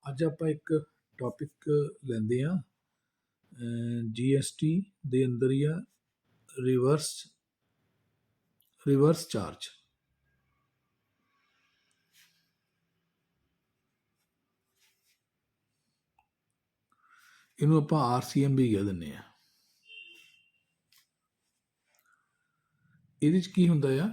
ਅੱਜ ਆਪਾਂ ਇੱਕ ਟੌਪਿਕ ਲੈਂਦੇ ਹਾਂ GST ਦੇ ਅੰਦਰ ਹੀ ਆ ਰਿਵਰਸ ਚਾਰਜ। ਇਹਨੂੰ ਆਪਾਂ RCM ਵੀ ਕਹਿ ਦਿੰਦੇ ਆ। ਇਹਦੇ 'ਚ ਕੀ ਹੁੰਦਾ ਆ,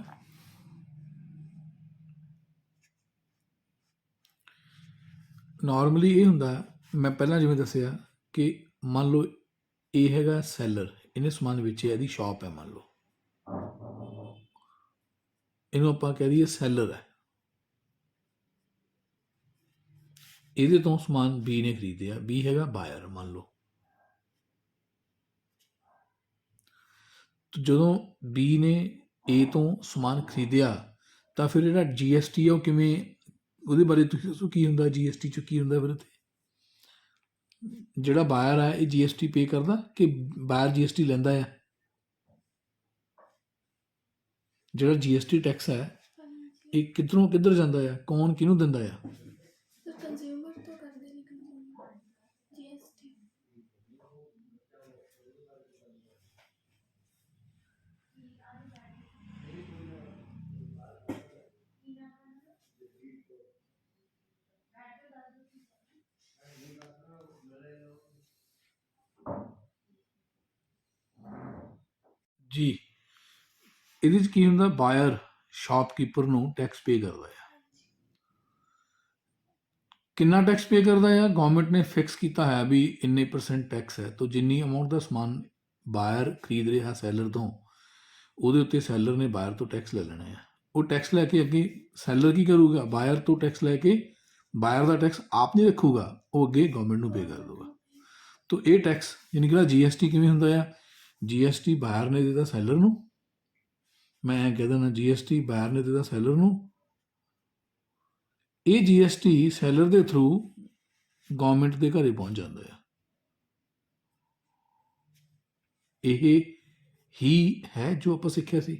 ਨਾਰਮਲੀ ਇਹ ਹੁੰਦਾ, ਮੈਂ ਪਹਿਲਾਂ ਜਿਵੇਂ ਦੱਸਿਆ ਕਿ ਮੰਨ ਲਓ ਇਹ ਹੈਗਾ ਸੈਲਰ, ਇਹਨੇ ਸਮਾਨ ਵੇਚਿਆ, ਇਹਦੀ ਸ਼ਾਪ ਹੈ, ਮੰਨ ਲਓ ਇਹਨੂੰ ਆਪਾਂ ਕਹਿ ਦਈਏ ਸੈਲਰ ਹੈ। ਇਹਦੇ ਤੋਂ ਸਮਾਨ B ਨੇ ਖਰੀਦਿਆ, B ਹੈਗਾ ਬਾਇਰ ਮੰਨ ਲਓ। ਜਦੋਂ B ਨੇ A ਤੋਂ ਸਮਾਨ ਖਰੀਦਿਆ ਤਾਂ ਫਿਰ ਜਿਹੜਾ GST ਹੈ ਉਹ ਕਿਵੇਂ, ਉਹਦੇ ਬਾਰੇ ਤੁਸੀਂ ਦੱਸੋ ਕੀ ਹੁੰਦਾ GST 'ਚ, ਕੀ ਹੁੰਦਾ ਫਿਰ ਇੱਥੇ? ਜਿਹੜਾ ਬਾਇਰ ਹੈ ਇਹ GST ਪੇ ਕਰਦਾ ਕਿ ਬਾਇਰ GST ਲੈਂਦਾ ਆ? ਜਿਹੜਾ GST ਟੈਕਸ ਹੈ ਇਹ ਕਿੱਧਰੋਂ ਕਿੱਧਰ ਜਾਂਦਾ ਆ, ਕੌਣ ਕਿਹਨੂੰ ਦਿੰਦਾ ਆ? ਜੀ ਇਹਦੇ 'ਚ ਕੀ ਹੁੰਦਾ, ਬਾਇਰ ਸ਼ਾਪਕੀਪਰ ਨੂੰ ਟੈਕਸ ਪੇ ਕਰਦਾ ਆ। ਕਿੰਨਾ ਟੈਕਸ ਪੇ ਕਰਦਾ ਆ? ਗਵਰਨਮੈਂਟ ਨੇ ਫਿਕਸ ਕੀਤਾ ਹੈ ਵੀ ਇੰਨੇ % ਟੈਕਸ ਹੈ, ਤਾਂ ਜਿੰਨੀ ਅਮਾਊਂਟ ਦਾ ਸਮਾਨ ਬਾਇਰ ਖਰੀਦ ਰਿਹਾ ਸੈਲਰ ਤੋਂ, ਉਹਦੇ ਉੱਤੇ ਸੈਲਰ ਨੇ ਬਾਇਰ ਤੋਂ ਟੈਕਸ ਲੈ ਲੈਣਾ ਆ। ਉਹ ਟੈਕਸ ਲੈ ਕੇ ਅੱਗੇ ਸੈਲਰ ਕੀ ਕਰੂਗਾ, ਬਾਇਰ ਤੋਂ ਟੈਕਸ ਲੈ ਕੇ ਬਾਇਰ ਦਾ ਟੈਕਸ ਆਪ ਨਹੀਂ ਰੱਖੂਗਾ, ਉਹ ਅੱਗੇ ਗਵਰਨਮੈਂਟ ਨੂੰ ਪੇ ਕਰ ਦੂਗਾ। ਤਾਂ ਇਹ ਟੈਕਸ ਯਾਨੀ ਕਿ GST ਕਿਵੇਂ ਹੁੰਦਾ ਆ? GST ਬਾਇਰ ਨੇ ਦਿੱਤਾ ਸੈਲਰ ਨੂੰ, ਮੈਂ ਕਹਿ ਦਿੰਦਾ GST ਬਾਇਰ ਨੇ ਦਿੱਤਾ ਸੈਲਰ ਨੂੰ, ਇਹ GST ਸੈਲਰ ਦੇ ਥਰੂ ਗਵਰਨਮੈਂਟ ਦੇ ਘਰੇ ਪਹੁੰਚ ਜਾਂਦਾ ਆ। ਇਹ ਹੀ ਹੈ ਜੋ ਆਪਾਂ ਸਿੱਖਿਆ ਸੀ।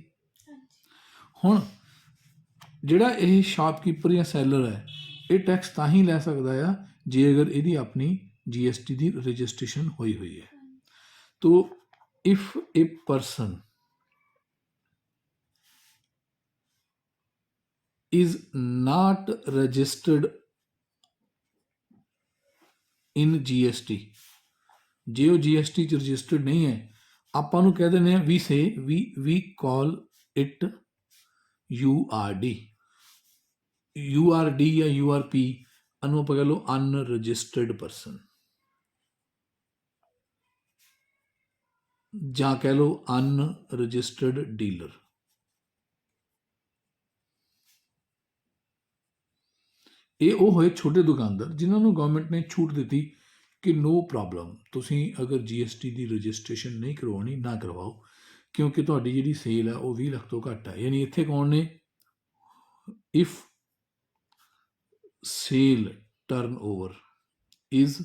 ਹੁਣ ਜਿਹੜਾ ਇਹ ਸ਼ਾਪਕੀਪਰ ਜਾਂ ਸੈਲਰ ਹੈ, ਇਹ ਟੈਕਸ ਤਾਂ ਹੀ ਲੈ ਸਕਦਾ ਆ ਜੇ ਅਗਰ ਇਹਦੀ ਆਪਣੀ GST ਦੀ ਰਜਿਸਟ੍ਰੇਸ਼ਨ ਹੋਈ ਹੋਈ ਹੈ। ਤੋ if A person is not registered in GST, ਜੇ ਉਹ GST 'ਚ ਰਜਿਸਟਰਡ ਨਹੀਂ ਹੈ, ਆਪਾਂ ਨੂੰ ਕਹਿ ਦਿੰਦੇ ਹਾਂ we call it URD ਜਾਂ URP, ਇਹਨੂੰ ਆਪਾਂ ਕਹਿ ਲਓ ਅਨਰਜਿਸਟਰਡ ਪਰਸਨ, ਜਾਂ ਕਹਿ ਲਓ ਅਨਰਜਿਸਟਰਡ ਡੀਲਰ। ਇਹ ਉਹ ਹੋਏ ਛੋਟੇ ਦੁਕਾਨਦਾਰ ਜਿਨ੍ਹਾਂ ਨੂੰ ਗਵਰਨਮੈਂਟ ਨੇ ਛੂਟ ਦਿੱਤੀ ਕਿ ਨੋ ਪ੍ਰੋਬਲਮ, ਤੁਸੀਂ ਅਗਰ GST ਦੀ ਰਜਿਸਟ੍ਰੇਸ਼ਨ ਨਹੀਂ ਕਰਵਾਉਣੀ ਨਾ ਕਰਵਾਓ, ਕਿਉਂਕਿ ਤੁਹਾਡੀ ਜਿਹੜੀ ਸੇਲ ਹੈ ਉਹ 20 ਲੱਖ ਤੋਂ ਘੱਟ ਹੈ। ਯਾਨੀ ਇੱਥੇ ਕੌਣ ਨੇ? If sale turn over is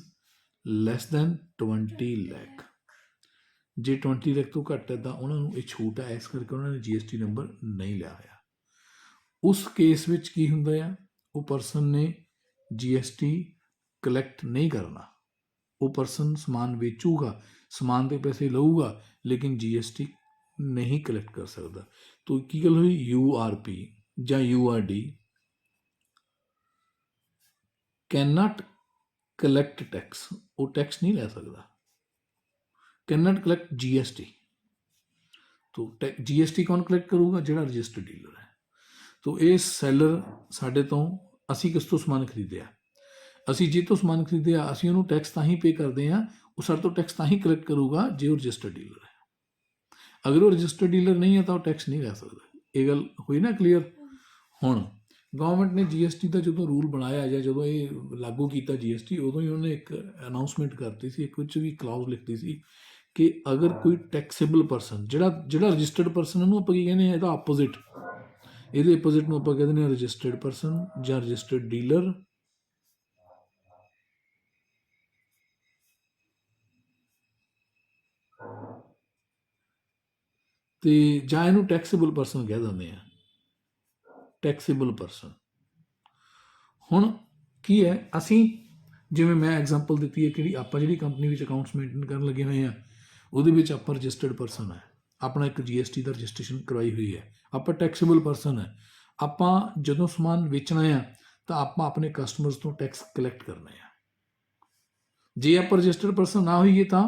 less than 20 lakh, ਜੇ 20 ਲੱਖ ਤੋਂ ਘੱਟ ਹੈ ਤਾਂ ਉਹਨਾਂ ਨੂੰ ਇਹ ਛੂਟ ਹੈ, ਇਸ ਕਰਕੇ ਉਹਨਾਂ ਨੇ GST ਨੰਬਰ ਨਹੀਂ ਲਿਆ ਹੋਇਆ। ਉਸ ਕੇਸ ਵਿੱਚ ਕੀ ਹੁੰਦਾ ਆ, ਉਹ ਪਰਸਨ ਨੇ GST ਕਲੈਕਟ ਨਹੀਂ ਕਰਨਾ, ਉਹ ਪਰਸਨ ਸਮਾਨ ਵੇਚੂਗਾ, ਸਮਾਨ ਦੇ ਪੈਸੇ ਲਊਗਾ, ਲੇਕਿਨ GST ਨਹੀਂ ਕਲੈਕਟ ਕਰ ਸਕਦਾ। ਤਾਂ ਕੀ ਗੱਲ ਹੋਈ? URP ਜਾਂ URD ਕੈਨਟ ਕਲੈਕਟ ਟੈਕਸ, ਉਹ ਟੈਕਸ ਨਹੀਂ ਲੈ ਸਕਦਾ, ਕੈਨਟ ਕਲੈਕਟ GST। ਤਾਂ GST ਕੌਣ ਕਲੈਕਟ ਕਰੂਗਾ? ਜਿਹੜਾ ਰਜਿਸਟਰਡ ਡੀਲਰ ਹੈ। ਤਾਂ ਇਹ ਸੈਲਰ ਸਾਡੇ ਤੋਂ, ਅਸੀਂ ਕਿਸ ਤੋਂ ਸਮਾਨ ਖਰੀਦਿਆ, ਅਸੀਂ ਜੇ ਤੋਂ ਸਮਾਨ ਖਰੀਦਿਆ, ਅਸੀਂ ਉਹਨੂੰ ਟੈਕਸ ਤਾਂ ਹੀ ਪੇ ਕਰਦੇ ਹਾਂ, ਉਹ ਸਾਡੇ ਤੋਂ ਟੈਕਸ ਤਾਂ ਹੀ ਕਲੈਕਟ ਕਰੂਗਾ ਜੇ ਉਹ ਰਜਿਸਟਰਡ ਡੀਲਰ ਹੈ। ਅਗਰ ਉਹ ਰਜਿਸਟਰਡ ਡੀਲਰ ਨਹੀਂ ਹੈ ਤਾਂ ਉਹ ਟੈਕਸ ਨਹੀਂ ਲੈ ਸਕਦਾ। ਇਹ ਗੱਲ ਹੋਈ ਨਾ ਕਲੀਅਰ? ਹੁਣ ਗਵਰਨਮੈਂਟ ਨੇ GST ਦਾ ਜਦੋਂ ਰੂਲ ਬਣਾਇਆ ਜਾਂ ਜਦੋਂ ਇਹ ਲਾਗੂ ਕੀਤਾ GST, ਉਦੋਂ ਹੀ ਉਹਨੇ ਇੱਕ ਅਨਾਊਂਸਮੈਂਟ ਕਰਤੀ ਸੀ, ਇੱਕ ਵਿੱਚ ਵੀ ਕਲਾਉਜ਼ ਲਿਖਦੀ ਸੀ ਕਿ ਅਗਰ ਕੋਈ ਟੈਕਸੇਬਲ ਪਰਸਨ, ਜਿਹੜਾ ਰਜਿਸਟਰਡ ਪਰਸਨ, ਉਹਨੂੰ ਆਪਾਂ ਕੀ ਕਹਿੰਦੇ ਹਾਂ, ਇਹਦਾ ਆਪੋਜ਼ਿਟ, ਇਹਦੇ ਆਪੋਜ਼ਿਟ ਨੂੰ ਆਪਾਂ ਕਹਿੰਦੇ ਹਾਂ ਰਜਿਸਟਰਡ ਪਰਸਨ ਜਾਂ ਰਜਿਸਟਰਡ ਡੀਲਰ। ਤੇ ਜਾਂ ਇਹਨੂੰ ਟੈਕਸੇਬਲ ਪਰਸਨ ਕਹਿ ਦਿੰਦੇ ਆ, ਟੈਕਸੇਬਲ ਪਰਸਨ। ਹੁਣ ਕੀ ਹੈ, ਅਸੀਂ ਜਿਵੇਂ ਮੈਂ ਐਗਜ਼ਾਮਪਲ ਦਿੱਤੀ ਹੈ ਕਿ ਆਪਾਂ ਜਿਹੜੀ ਕੰਪਨੀ ਵਿੱਚ ਅਕਾਊਂਟਸ ਮੇਨਟੇਨ ਕਰਨ ਲੱਗੇ ਹੋਏ ਆ, ਉਹਦੇ ਵਿੱਚ ਆਪਾਂ ਰਜਿਸਟਰਡ ਪਰਸਨ ਹੈ, ਆਪਣਾ ਇੱਕ GST ਦਾ ਰਜਿਸਟ੍ਰੇਸ਼ਨ ਕਰਵਾਈ ਹੋਈ ਹੈ, ਆਪਾਂ ਟੈਕਸੇਬਲ ਪਰਸਨ ਹੈ। ਆਪਾਂ ਜਦੋਂ ਸਮਾਨ ਵੇਚਣਾ ਆ ਤਾਂ ਆਪਾਂ ਆਪਣੇ ਕਸਟਮਰਸ ਤੋਂ ਟੈਕਸ ਕਲੈਕਟ ਕਰਨਾ ਆ। ਜੇ ਆਪਾਂ ਰਜਿਸਟਰਡ ਪਰਸਨ ਨਾ ਹੋਈਏ ਤਾਂ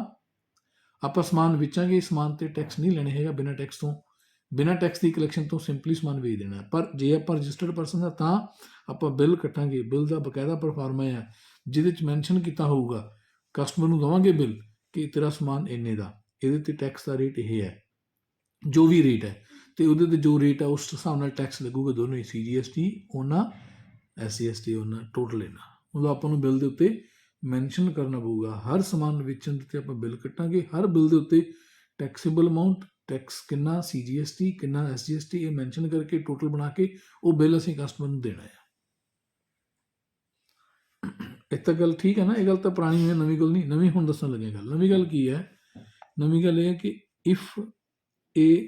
ਆਪਾਂ ਸਮਾਨ ਵੇਚਾਂਗੇ, ਸਮਾਨ ਤੇ ਟੈਕਸ ਨਹੀਂ ਲੈਣੇ ਹੈਗਾ, ਬਿਨਾਂ ਟੈਕਸ ਤੋਂ, ਬਿਨਾਂ ਟੈਕਸ ਦੀ ਕਲੈਕਸ਼ਨ ਤੋਂ ਸਿੰਪਲੀ ਸਮਾਨ ਵੇਚ ਦੇਣਾ। ਪਰ ਜੇ ਆਪਾਂ ਰਜਿਸਟਰਡ ਪਰਸਨ ਆ ਤਾਂ ਆਪਾਂ ਬਿੱਲ ਕੱਟਾਂਗੇ, ਬਿੱਲ ਦਾ ਬਕਾਇਦਾ ਪਰਫਾਰਮਾ ਆ ਜਿਹਦੇ 'ਚ ਮੈਂਸ਼ਨ ਕੀਤਾ ਹੋਊਗਾ, ਕਸਟਮਰ ਨੂੰ ਦੇਵਾਂਗੇ ਬਿੱਲ ਕਿ ਤੇਰਾ ਸਮਾਨ ਇੰਨੇ ਦਾ, ਇਹਦੇ 'ਤੇ ਟੈਕਸ ਦਾ ਰੇਟ ਇਹ ਹੈ, ਜੋ ਵੀ ਰੇਟ ਹੈ, ਅਤੇ ਉਹਦੇ 'ਤੇ ਜੋ ਰੇਟ ਹੈ ਉਸ ਹਿਸਾਬ ਨਾਲ ਟੈਕਸ ਲੱਗੂਗਾ ਦੋਨੋਂ ਹੀ, CGST ਉਹਨਾਂ, SCST ਉਹਨਾਂ, ਟੋਟਲ ਇਹਨਾਂ। ਮਤਲਬ ਆਪਾਂ ਨੂੰ ਬਿੱਲ ਦੇ ਉੱਤੇ ਮੈਂਸ਼ਨ ਕਰਨਾ ਪਊਗਾ, ਹਰ ਸਮਾਨ ਵੇਚਣ 'ਤੇ ਆਪਾਂ ਬਿੱਲ ਕੱਟਾਂਗੇ, ਹਰ ਬਿੱਲ ਦੇ ਉੱਤੇ ਟੈਕਸੇਬਲ ਅਮਾਊਂਟ, ਟੈਕਸ ਕਿੰਨਾ, CGST ਕਿੰਨਾ, SGST, ਇਹ ਮੈਂਸ਼ਨ ਕਰਕੇ ਟੋਟਲ ਬਣਾ ਕੇ ਉਹ ਬਿੱਲ ਅਸੀਂ ਕਸਟਮਰ ਨੂੰ ਦੇਣਾ ਆ। ਇਹ ਤਾਂ ਗੱਲ ਠੀਕ ਹੈ ਨਾ, ਇਹ ਗੱਲ ਤਾਂ ਪੁਰਾਣੀ ਹੈ, ਨਵੀਂ ਗੱਲ ਨਹੀਂ। ਨਵੀਂ ਹੁਣ ਦੱਸਣ ਲੱਗੇ ਗੱਲ। ਨਵੀਂ ਗੱਲ ਕੀ ਹੈ? ਨਵੀਂ ਗੱਲ ਇਹ ਹੈ ਕਿ ਇਫ ਏ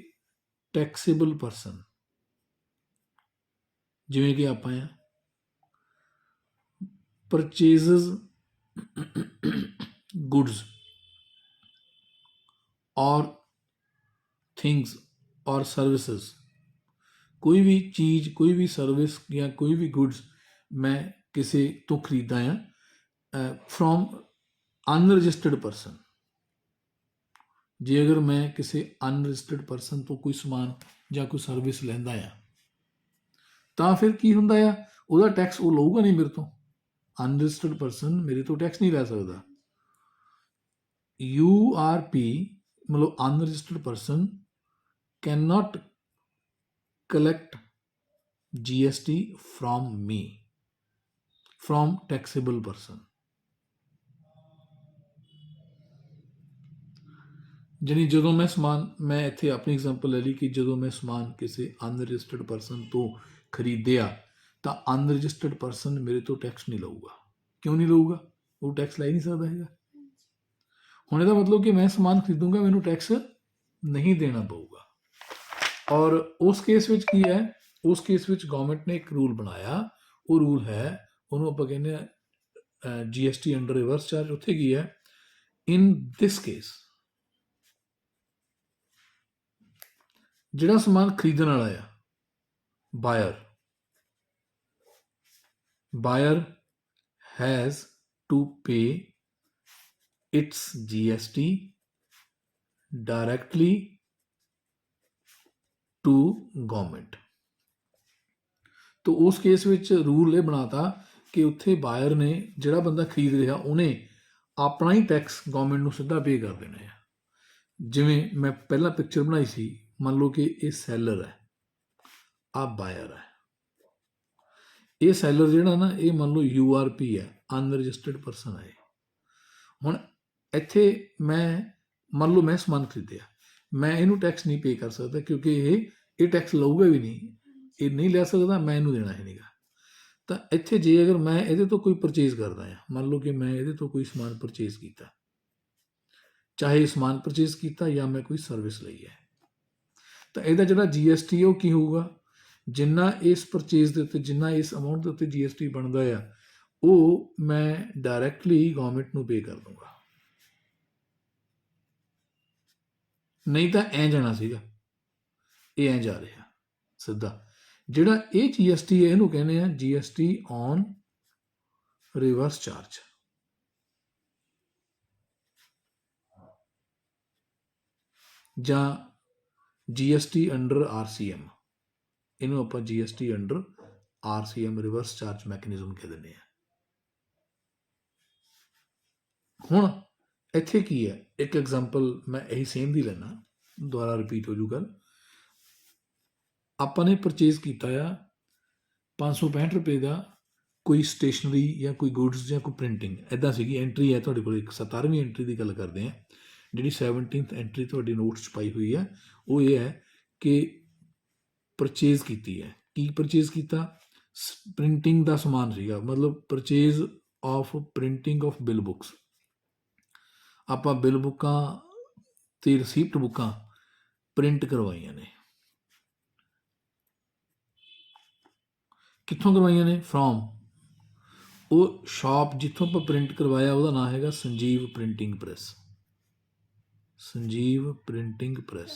ਟੈਕਸੇਬਲ ਪਰਸਨ, ਜਿਵੇਂ ਕਿ ਆਪਾਂ ਆ, ਪਰਚੇਜ਼ਸ ਗੁਡਸ ਔਰ ਥਿੰਗਸ ਔਰ ਸਰਵਿਸਿਜ਼, ਕੋਈ ਵੀ ਚੀਜ਼, ਕੋਈ ਵੀ ਸਰਵਿਸ ਜਾਂ ਕੋਈ ਵੀ ਗੁਡਸ ਮੈਂ ਕਿਸੇ ਤੋਂ ਖਰੀਦਦਾ ਆ ਫਰੋਮ ਅਨਰਜਿਸਟਰਡ ਪਰਸਨ। ਜੇ ਅਗਰ ਮੈਂ ਕਿਸੇ ਅਨਰਜਿਸਟਰਡ ਪਰਸਨ ਤੋਂ ਕੋਈ ਸਮਾਨ ਜਾਂ ਕੋਈ ਸਰਵਿਸ ਲੈਂਦਾ ਆ ਤਾਂ ਫਿਰ ਕੀ ਹੁੰਦਾ ਆ, ਉਹਦਾ ਟੈਕਸ ਉਹ ਲਊਗਾ ਨਹੀਂ ਮੇਰੇ ਤੋਂ। ਅਨਰਜਿਸਟਰਡ ਪਰਸਨ ਮੇਰੇ ਤੋਂ ਟੈਕਸ ਨਹੀਂ ਲੈ ਸਕਦਾ। URP ਮਤਲਬ unregistered person can not collect GST from me, from taxable person। ਜਾਣੀ ਜਦੋਂ ਮੈਂ ਸਮਾਨ, ਮੈਂ ਇੱਥੇ ਆਪਣੀ ਐਗਜ਼ਾਮਪਲ ਲੈ ਲਈ ਕਿ ਜਦੋਂ ਮੈਂ ਸਮਾਨ ਕਿਸੇ ਅਨਰਜਿਸਟਰਡ ਪਰਸਨ ਤੋਂ ਖਰੀਦਿਆ ਤਾਂ ਅਨਰਜਿਸਟਰਡ ਪਰਸਨ ਮੇਰੇ ਤੋਂ ਟੈਕਸ ਨਹੀਂ ਲਊਗਾ। ਕਿਉਂ ਨਹੀਂ ਲਊਗਾ? ਉਹ ਟੈਕਸ ਲੈ ਨਹੀਂ ਸਕਦਾ ਹੈਗਾ। ਹੁਣ ਇਹਦਾ ਮਤਲਬ ਕਿ ਮੈਂ ਸਮਾਨ ਖਰੀਦੂੰਗਾ, ਮੈਨੂੰ ਟੈਕਸ ਨਹੀਂ ਦੇਣਾ ਪਊਗਾ। ਔਰ ਉਸ ਕੇਸ ਵਿੱਚ ਕੀ ਹੈ? ਉਸ ਕੇਸ ਵਿੱਚ ਗਵਰਨਮੈਂਟ ਨੇ ਇੱਕ ਰੂਲ ਬਣਾਇਆ, ਉਹ ਰੂਲ ਹੈ, ਉਹਨੂੰ ਆਪਾਂ ਕਹਿੰਦੇ ਹਾਂ GST ਅੰਡਰ ਰਿਵਰਸ ਚਾਰਜ। ਉੱਥੇ ਕੀ ਹੈ? ਇਨ ਦਿਸ ਕੇਸ ਜਿਹੜਾ ਸਮਾਨ ਖਰੀਦਣ ਵਾਲਾ ਆ, buyer has to pay its GST directly to government. ਤਾਂ ਉਸ ਕੇਸ ਵਿੱਚ ਰੂਲ ਇਹ ਬਣਾਤਾ ਕਿ ਉੱਥੇ ਬਾਇਰ ਨੇ, ਜਿਹੜਾ ਬੰਦਾ ਖਰੀਦ ਰਿਹਾ, ਉਹਨੇ ਆਪਣਾ ਹੀ ਟੈਕਸ ਗਵਰਨਮੈਂਟ ਨੂੰ ਸਿੱਧਾ ਪੇ ਕਰ ਦੇਣਾ ਹੈ। ਜਿਵੇਂ ਮੈਂ ਪਹਿਲਾਂ ਪਿਕਚਰ ਬਣਾਈ ਸੀ, ਮੰਨ ਲਓ ਕਿ ਇਹ ਸੈਲਰ ਹੈ, ਆਹ ਬਾਇਰ ਹੈ। ਇਹ ਸੈਲਰ ਜਿਹੜਾ ਨਾ, ਇਹ ਮੰਨ ਲਓ URP ਹੈ, ਅਨਰਜਿਸਟਰਡ ਪਰਸਨ ਹੈ। ਹੁਣ ਇੱਥੇ ਮੈਂ, ਮੰਨ ਲਓ ਮੈਂ ਸਮਾਨ ਖਰੀਦਿਆ, ਮੈਂ ਇਹਨੂੰ ਟੈਕਸ ਨਹੀਂ ਪੇ ਕਰ ਸਕਦਾ ਕਿਉਂਕਿ ਇਹ ਟੈਕਸ ਲਊਗਾ ਵੀ ਨਹੀਂ, ਇਹ ਨਹੀਂ ਲੈ ਸਕਦਾ, ਮੈਂ ਇਹਨੂੰ ਦੇਣਾ ਹੈ ਨਹੀਂਗਾ। ਤਾਂ ਇੱਥੇ ਜੇ ਅਗਰ ਮੈਂ ਇਹਦੇ ਤੋਂ ਕੋਈ ਪਰਚੇਜ਼ ਕਰਦਾ ਹਾਂ, ਮੰਨ ਲਓ ਕਿ ਮੈਂ ਇਹਦੇ ਤੋਂ ਕੋਈ ਸਮਾਨ ਪਰਚੇਜ਼ ਕੀਤਾ, ਚਾਹੇ ਸਮਾਨ ਪਰਚੇਜ਼ ਕੀਤਾ ਜਾਂ ਮੈਂ ਕੋਈ ਸਰਵਿਸ ਲਈ ਹੈ, ਤਾਂ ਇਹਦਾ ਜਿਹੜਾ GST ਉਹ ਕੀ ਹੋਊਗਾ? ਜਿੰਨਾ ਇਸ ਪਰਚੇਜ਼ ਦੇ ਉੱਤੇ, ਜਿੰਨਾ ਇਸ ਅਮਾਊਂਟ ਦੇ ਉੱਤੇ GST ਬਣਦਾ ਆ, ਉਹ ਮੈਂ ਡਾਇਰੈਕਟਲੀ ਗਵਰਨਮੈਂਟ ਨੂੰ ਪੇ ਕਰ ਦੂੰਗਾ। ਨਹੀਂ ਤਾਂ ਐਂ ਜਾਣਾ ਸੀਗਾ, ਇਹ ਐਂ ਜਾ ਰਿਹਾ ਸਿੱਧਾ। ਜਿਹੜਾ ਇਹ GST ਹੈ, ਇਹਨੂੰ ਕਹਿੰਦੇ ਆ GST ਔਨ ਰਿਵਰਸ ਚਾਰਜ। ਜਾਂ GST ਅੰਡਰ RCM, ਇਹਨੂੰ ਆਪਾਂ GST under RCM reverse charge mechanism ਕਹਿ ਦਿੰਦੇ ਹਾਂ। ਹੁਣ ਇੱਥੇ ਕੀ ਹੈ? ਇੱਕ ਐਗਜ਼ਾਮਪਲ ਮੈਂ ਇਹੀ ਸੇਮ ਦੀ ਲੈਣਾ, ਦੁਬਾਰਾ ਰਿਪੀਟ ਹੋ ਜੂ ਗੱਲ। ਆਪਾਂ ਨੇ ਪਰਚੇਜ਼ ਕੀਤਾ ਆ 565 ਰੁਪਏ ਦਾ ਕੋਈ ਸਟੇਸ਼ਨਰੀ ਜਾਂ ਕੋਈ ਗੁਡਸ ਜਾਂ ਕੋਈ ਪ੍ਰਿੰਟਿੰਗ, ਇੱਦਾਂ ਸੀਗੀ ਐਂਟਰੀ ਹੈ ਤੁਹਾਡੇ ਕੋਲ। ਇੱਕ 17ਵੀਂ ਐਂਟਰੀ ਦੀ ਗੱਲ ਕਰਦੇ ਹਾਂ, ਜਿਹੜੀ 17th ਐਂਟਰੀ ਤੁਹਾਡੀ ਨੋਟਸ 'ਚ ਪਾਈ ਹੋਈ ਹੈ, ਉਹ ਇਹ ਹੈ ਕਿ ਪਰਚੇਜ਼ ਕੀਤੀ ਹੈ। ਕੀ ਪਰਚੇਜ਼ ਕੀਤਾ? ਪ੍ਰਿੰਟਿੰਗ ਦਾ ਸਮਾਨ ਸੀਗਾ, ਮਤਲਬ purchase of printing of bill books. ਆਪਾਂ ਬਿੱਲ ਬੁੱਕਾਂ ਅਤੇ ਰਸੀਪਟ ਬੁੱਕਾਂ ਪ੍ਰਿੰਟ ਕਰਵਾਈਆਂ ਨੇ। ਕਿੱਥੋਂ ਕਰਵਾਈਆਂ ਨੇ? ਫਰੋਮ ਉਹ ਸ਼ਾਪ ਜਿੱਥੋਂ ਆਪਾਂ ਪ੍ਰਿੰਟ ਕਰਵਾਇਆ ਉਹਦਾ ਨਾਮ ਹੈਗਾ Sanjeev printing press. Sanjeev printing press.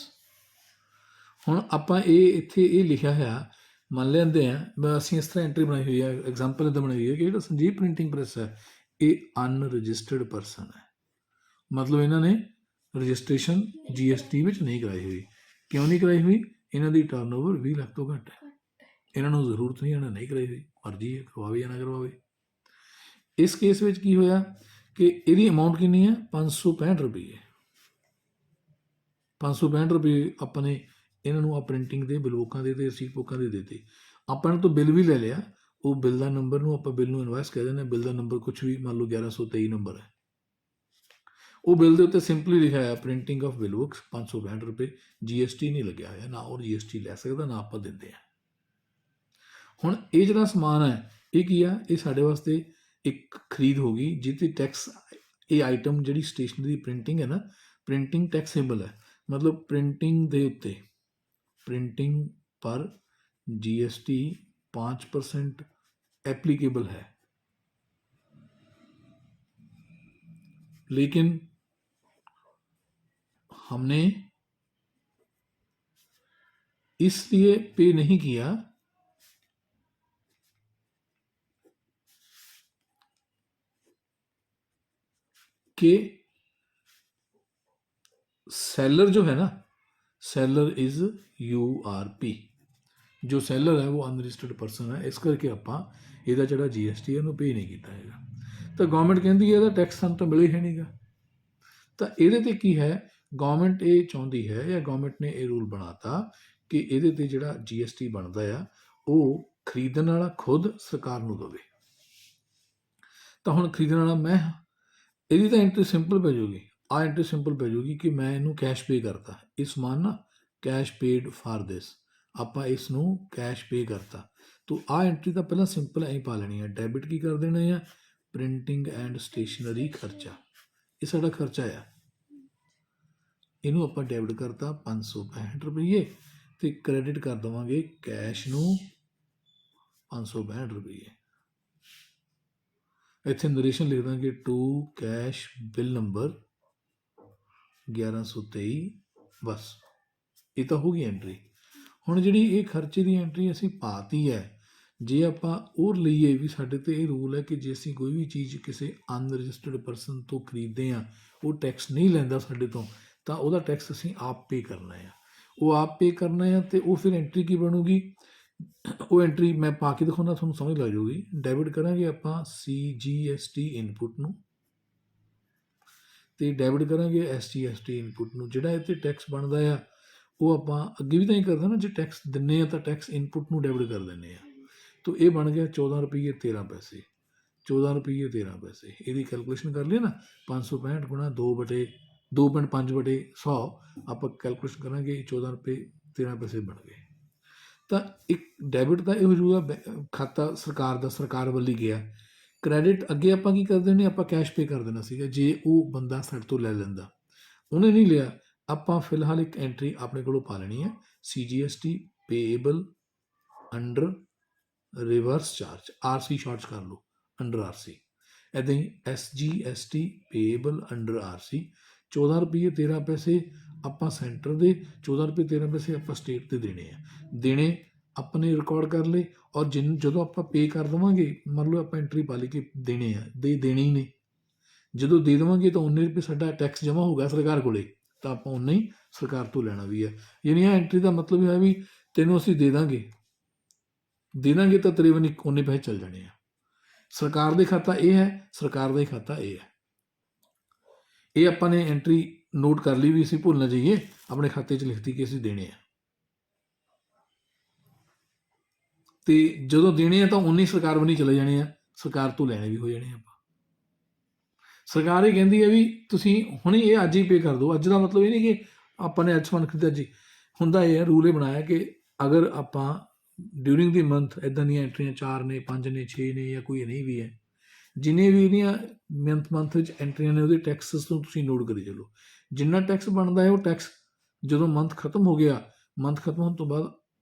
ਹੁਣ ਆਪਾਂ ਇਹ ਇੱਥੇ ਇਹ ਲਿਖਿਆ ਹੋਇਆ ਮੰਨ ਲੈਂਦੇ ਹਾਂ, ਅਸੀਂ ਇਸ ਤਰ੍ਹਾਂ ਐਂਟਰੀ ਬਣਾਈ ਹੋਈ ਹੈ, ਐਗਜ਼ਾਮਪਲ ਇੱਦਾਂ ਬਣਾਈ ਹੋਈ ਹੈ ਕਿ ਜਿਹੜਾ ਸੰਜੀਵ ਪ੍ਰਿੰਟਿੰਗ ਪ੍ਰੈਸ ਹੈ ਇਹ ਅਨਰਜਿਸਟਰਡ ਪਰਸਨ ਹੈ। ਮਤਲਬ ਇਹਨਾਂ ਨੇ ਰਜਿਸਟ੍ਰੇਸ਼ਨ GST ਵਿੱਚ ਨਹੀਂ ਕਰਾਈ ਹੋਈ। ਕਿਉਂ ਨਹੀਂ ਕਰਾਈ ਹੋਈ? ਇਹਨਾਂ ਦੀ ਟਰਨਓਵਰ 20 ਲੱਖ ਤੋਂ ਘੱਟ ਹੈ, ਇਹਨਾਂ ਨੂੰ ਜ਼ਰੂਰਤ ਨਹੀਂ, ਇਹਨਾਂ ਨੇ ਨਹੀਂ ਕਰਾਈ ਹੋਈ। ਮਰਜ਼ੀ ਹੈ ਕਰਵਾਵੇ ਜਾਂ ਨਾ ਕਰਵਾਵੇ। ਇਸ ਕੇਸ ਵਿੱਚ ਕੀ ਹੋਇਆ ਕਿ ਇਹਦੀ ਅਮਾਊਂਟ ਕਿੰਨੀ ਹੈ? 565 ਰੁਪਏ। 565 ਰੁਪਏ ਆਪਾਂ ਨੇ ਇਹਨਾਂ ਨੂੰ ਆ ਪ੍ਰਿੰਟਿੰਗ ਦੇ ਬਿਲ ਬੁੱਕਾਂ ਦੇ ਤੇ ਰਸੀਦ ਬੁੱਕਾਂ ਦੇ ਦਿੱਤੇ। ਆਪਾਂ ਨੇ ਤੋਂ ਬਿੱਲ ਵੀ ਲੈ ਲਿਆ, ਉਹ ਬਿੱਲ ਦਾ ਨੰਬਰ ਨੂੰ ਆਪਾਂ ਬਿੱਲ ਨੂੰ ਇਨਵਾਇਸ ਕਹਿ ਦਿੰਦੇ ਹਾਂ। ਬਿੱਲ ਦਾ ਨੰਬਰ ਕੁਛ ਵੀ, ਮੰਨ ਲਓ 1123 ਨੰਬਰ ਹੈ। ਉਹ ਬਿੱਲ ਦੇ ਉੱਤੇ ਸਿੰਪਲੀ ਲਿਖਿਆ ਹੈ ਪ੍ਰਿੰਟਿੰਗ ਆਫ ਬਿਲ ਬੁੱਕਸ 565 ਰੁਪਏ। GST ਨਹੀਂ ਲੱਗਿਆ ਹੋਇਆ, ਨਾ ਉਹ GST ਲੈ ਸਕਦਾ, ਨਾ ਆਪਾਂ ਦਿੰਦੇ ਹਾਂ। ਹੁਣ ਇਹ ਜਿਹੜਾ ਸਮਾਨ ਹੈ ਇਹ ਕੀ ਆ? ਇਹ ਸਾਡੇ ਵਾਸਤੇ ਇੱਕ ਖਰੀਦ ਹੋ ਗਈ ਜਿਹਦੀ ਟੈਕਸ, ਇਹ ਆਈਟਮ ਜਿਹੜੀ ਸਟੇਸ਼ਨਰੀ ਪ੍ਰਿੰਟਿੰਗ ਹੈ ਨਾ, ਪ੍ਰਿੰਟਿੰਗ ਟੈਕਸੇਬਲ ਹੈ। ਮਤਲਬ ਪ੍ਰਿੰਟਿੰਗ ਦੇ ਉੱਤੇ, ਪ੍ਰਿੰਟਿੰਗ ਪਰ GST 5% एप्लीकेबल है। लेकिन हमने इसलिए पे नहीं किया कि सेलर जो है ना, सेलर इज URP, जो सेलर है वो अनरजिस्टर्ड परसन है। इस करके ਆਪਾਂ ਇਹਦਾ ਜਿਹੜਾ GST ਇਹਨੂੰ ਪੇ ਨਹੀਂ ਕੀਤਾ ਹੈਗਾ। ਤਾਂ ਗਵਰਨਮੈਂਟ ਕਹਿੰਦੀ ਹੈ ਇਹਦਾ ਟੈਕਸ ਸਾਨੂੰ ਤਾਂ ਮਿਲੇ ਹੀ ਨਹੀਂਗਾ। ਤਾਂ ਇਹਦੇ ਤੇ ਕੀ ਹੈ, ਗਵਰਨਮੈਂਟ ਇਹ ਚਾਹੁੰਦੀ ਹੈ ਜਾਂ ਗਵਰਨਮੈਂਟ ਨੇ ਇਹ ਰੂਲ ਬਣਾਤਾ ਕਿ ਇਹਦੇ ਤੇ ਜਿਹੜਾ GST ਬਣਦਾ ਆ ਉਹ ਖਰੀਦਣ ਵਾਲਾ ਖੁਦ ਸਰਕਾਰ ਨੂੰ ਦੇਵੇ। ਤਾਂ ਹੁਣ ਖਰੀਦਣ ਵਾਲਾ ਮੈਂ, ਇਹਦੀ ਤਾਂ ਐਂਟਰੀ ਸਿੰਪਲ ਪੈ ਜਾਊਗੀ। ਆ ਐਂਟਰੀ ਸਿੰਪਲ ਪੈ ਜਾਊਗੀ ਕਿ ਮੈਂ ਇਹਨੂੰ ਕੈਸ਼ ਪੇ ਕਰਤਾ, ਇਹ ਸਮਾਨ ਨਾ ਕੈਸ਼ ਪੇਡ ਫਾਰ ਦਿਸ, ਆਪਾਂ ਇਸ ਨੂੰ ਕੈਸ਼ ਪੇ ਕਰਤਾ। ਤੋ ਆ ਐਂਟਰੀ ਤਾਂ ਪਹਿਲਾਂ ਸਿੰਪਲ ਐਂ ਪਾ ਲੈਣੀ ਹੈ। ਡੈਬਿਟ ਕੀ ਕਰ ਦੇਣਾ ਆ? ਪ੍ਰਿੰਟਿੰਗ ਐਂਡ ਸਟੇਸ਼ਨਰੀ ਖਰਚਾ, ਇਹ ਸਾਡਾ ਖਰਚਾ ਆ, ਇਹਨੂੰ ਆਪਾਂ ਡੈਬਿਟ ਕਰਤਾ 565 ਰੁਪਏ ਤੇ ਕ੍ਰੈਡਿਟ ਕਰ ਦੇਵਾਂਗੇ ਕੈਸ਼ ਨੂੰ 565 ਰੁਪਏ। ਇੱਥੇ ਨਰੇਸ਼ਨ ਲਿਖ ਦਾਂਗੇ ਟੂ ਕੈਸ਼ ਬਿੱਲ ਨੰਬਰ 1123। ਬਸ ਇਹ ਤਾਂ ਹੋ ਗਈ ਐਂਟਰੀ। ਹੁਣ ਜਿਹੜੀ ਇਹ ਖਰਚੇ ਦੀ ਐਂਟਰੀ ਅਸੀਂ ਪਾਤੀ ਹੈ, ਜੇ ਆਪਾਂ ਉਹ ਲਈਏ ਵੀ ਸਾਡੇ ਤੇ ਇਹ ਰੂਲ ਹੈ ਕਿ ਜੇ ਅਸੀਂ ਕੋਈ ਵੀ ਚੀਜ਼ ਕਿਸੇ ਅਨਰਜਿਸਟਰਡ ਪਰਸਨ ਤੋਂ ਖਰੀਦਦੇ ਹਾਂ, ਉਹ ਟੈਕਸ ਨਹੀਂ ਲੈਂਦਾ ਸਾਡੇ ਤੋਂ, ਤਾਂ ਉਹਦਾ ਟੈਕਸ ਅਸੀਂ ਆਪ ਪੇ ਕਰਨਾ ਆ। ਉਹ ਆਪ ਪੇ ਕਰਨਾ ਆ ਤੇ ਉਹ ਫਿਰ ਐਂਟਰੀ ਕੀ ਬਣੂਗੀ? ਉਹ ਐਂਟਰੀ ਮੈਂ ਪਾ ਕੇ ਦਿਖਾਉਂਦਾ, ਤੁਹਾਨੂੰ ਸਮਝ ਲੱਗ ਜਾਊਗੀ। ਡੈਬਿਟ ਕਰਾਂਗੇ ਆਪਾਂ CGST ਇਨਪੁਟ ਨੂੰ ਤੇ ਡੈਬਿਟ ਕਰਾਂਗੇ SGST ਇਨਪੁਟ ਨੂੰ। ਜਿਹੜਾ ਇੱਥੇ ਟੈਕਸ ਬਣਦਾ ਆ ਉਹ ਆਪਾਂ ਅੱਗੇ ਵੀ ਤਾਂ ਹੀ ਕਰਦੇ ਨਾ, ਜੇ ਟੈਕਸ ਦਿੰਦੇ ਆ ਤਾਂ ਟੈਕਸ ਇਨਪੁਟ ਨੂੰ ਡੈਬਿਟ ਕਰ ਦਿੰਦੇ ਆ। ਤੋ ਇਹ ਬਣ ਗਿਆ 14 ਰੁਪਏ 13 ਪੈਸੇ। 14 ਰੁਪਏ 13 ਪੈਸੇ, ਇਹਦੀ ਕੈਲਕੂਲੇਸ਼ਨ ਕਰ ਲਈ ਨਾ। 565 ਗੁਣਾ 2.5/100 ਆਪਾਂ ਕੈਲਕੂਲੇਸ਼ਨ ਕਰਾਂਗੇ, 14 ਰੁਪਏ 13 ਪੈਸੇ ਬਣ ਗਏ। ਤਾਂ ਇੱਕ ਡੈਬਿਟ ਦਾ ਇਹ ਹੋ ਜਾਊਗਾ ਖਾਤਾ ਸਰਕਾਰ ਦਾ, ਸਰਕਾਰ ਵੱਲ ਹੀ ਗਿਆ। ਕ੍ਰੈਡਿਟ ਅੱਗੇ ਆਪਾਂ ਕੀ ਕਰਦੇ ਨੇ, ਆਪਾਂ ਕੈਸ਼ ਪੇ ਕਰ ਦੇਣਾ ਸੀਗਾ ਜੇ ਉਹ ਬੰਦਾ ਸਾਡੇ ਤੋਂ ਲੈ ਲੈਂਦਾ। ਉਹਨੇ ਨਹੀਂ ਲਿਆ, ਆਪਾਂ ਫਿਲਹਾਲ ਇੱਕ ਐਂਟਰੀ ਆਪਣੇ ਕੋਲੋਂ ਪਾ ਲੈਣੀ ਹੈ CGST ਪੇਏਬਲ under reverse charge, RC shorts ਕਰ ਲਓ, ਅੰਡਰ RC। ਇੱਦਾਂ ਹੀ SGST ਪੇਏਬਲ ਅੰਡਰ RC। 14 ਰੁਪਏ 13 ਪੈਸੇ ਆਪਾਂ ਸੈਂਟਰ ਦੇ, 14 ਰੁਪਏ 13 ਪੈਸੇ ਆਪਾਂ ਸਟੇਟ ਦੇ ਦੇਣੇ ਆ। ਦੇਣੇ ਆਪਾਂ ਨੇ ਰਿਕਾਰਡ ਕਰ ਲਏ, ਔਰ ਜਦੋਂ ਆਪਾਂ ਪੇ ਕਰ ਦੇਵਾਂਗੇ, ਮੰਨ ਲਓ ਆਪਾਂ ਐਂਟਰੀ ਪਾ ਲਈ ਕਿ ਦੇਣੇ ਆ, ਦੇਣੇ ਹੀ ਨੇ। ਜਦੋਂ ਦੇ ਦੇਵਾਂਗੇ ਤਾਂ 19 ਰੁਪਏ ਸਾਡਾ ਟੈਕਸ ਜਮ੍ਹਾਂ ਹੋਊਗਾ ਸਰਕਾਰ ਕੋਲੇ, ਤਾਂ ਆਪਾਂ ਉਨਾ ਹੀ ਸਰਕਾਰ ਤੋਂ ਲੈਣਾ ਵੀ ਹੈ। ਯਾਨੀ ਇਹ ਐਂਟਰੀ ਦਾ ਮਤਲਬ ਇਹ ਹੈ ਵੀ ਤੈਨੂੰ ਅਸੀਂ ਦੇ ਦਾਂਗੇ ਤਾਂ ਤਕਰੀਬਨ ਉਨੇ ਪੈਸੇ ਚੱਲ ਜਾਣੇ ਆ। ਸਰਕਾਰ ਦੇ ਖਾਤਾ ਇਹ ਹੈ, ਸਰਕਾਰ ਦਾ ਹੀ ਖਾਤਾ ਇਹ ਹੈ। ਇਹ ਆਪਾਂ ਨੇ ਐਂਟਰੀ ਨੋਟ ਕਰ ਲਈ ਵੀ ਅਸੀਂ ਭੁੱਲ ਨਾ ਜਾਈਏ, ਆਪਣੇ ਖਾਤੇ 'ਚ ਲਿਖਤੀ ਕਿ ਅਸੀਂ ਦੇਣੇ ਆ। ਤੇ ਜਦੋਂ ਦੇਣੇ ਆ ਤਾਂ ਉਨੇ ਸਰਕਾਰ ਵੱਲ ਚਲੇ ਜਾਣੇ ਆ, ਸਰਕਾਰ ਤੋਂ ਲੈਣੇ ਵੀ ਹੋ ਜਾਣੇ ਆਪਾਂ। ਸਰਕਾਰ ਇਹ ਕਹਿੰਦੀ ਹੈ ਵੀ ਤੁਸੀਂ ਹੁਣੇ ਇਹ ਅੱਜ ਹੀ ਪੇ ਕਰ ਦਿਓ। ਅੱਜ ਦਾ ਮਤਲਬ ਇਹ ਨਹੀਂ ਕਿ ਆਪਾਂ ਨੇ ਅੱਜ ਸਮਾਨ ਖਰੀਦਿਆ ਜੀ। ਹੁੰਦਾ ਇਹ ਹੈ, ਰੂਲ ਇਹ ਬਣਾਇਆ ਕਿ ਅਗਰ ਆਪਾਂ ਡਿਊਰਿੰਗ ਦੀ ਮੰਥ ਇੱਦਾਂ ਦੀਆਂ ਐਂਟਰੀਆਂ 4 ਨੇ, 5 ਨੇ, 6 ਨੇ ਜਾਂ ਕੋਈ ਨਹੀਂ ਵੀ ਹੈ, ਜਿੰਨੇ ਵੀ ਇਹਦੀਆਂ ਮੰਥ ਵਿੱਚ ਐਂਟਰੀਆਂ ਨੇ ਉਹਦੇ ਟੈਕਸਸ ਨੂੰ ਤੁਸੀਂ ਨੋਟ ਕਰੀ ਚਲੋ। ਜਿੰਨਾ ਟੈਕਸ ਬਣਦਾ ਹੈ ਉਹ ਟੈਕਸ ਜਦੋਂ ਮੰਥ ਖਤਮ ਹੋ ਗਿਆ, ਮੰਥ ਖਤਮ ਹੋਣ ਤੋਂ ਬਾਅਦ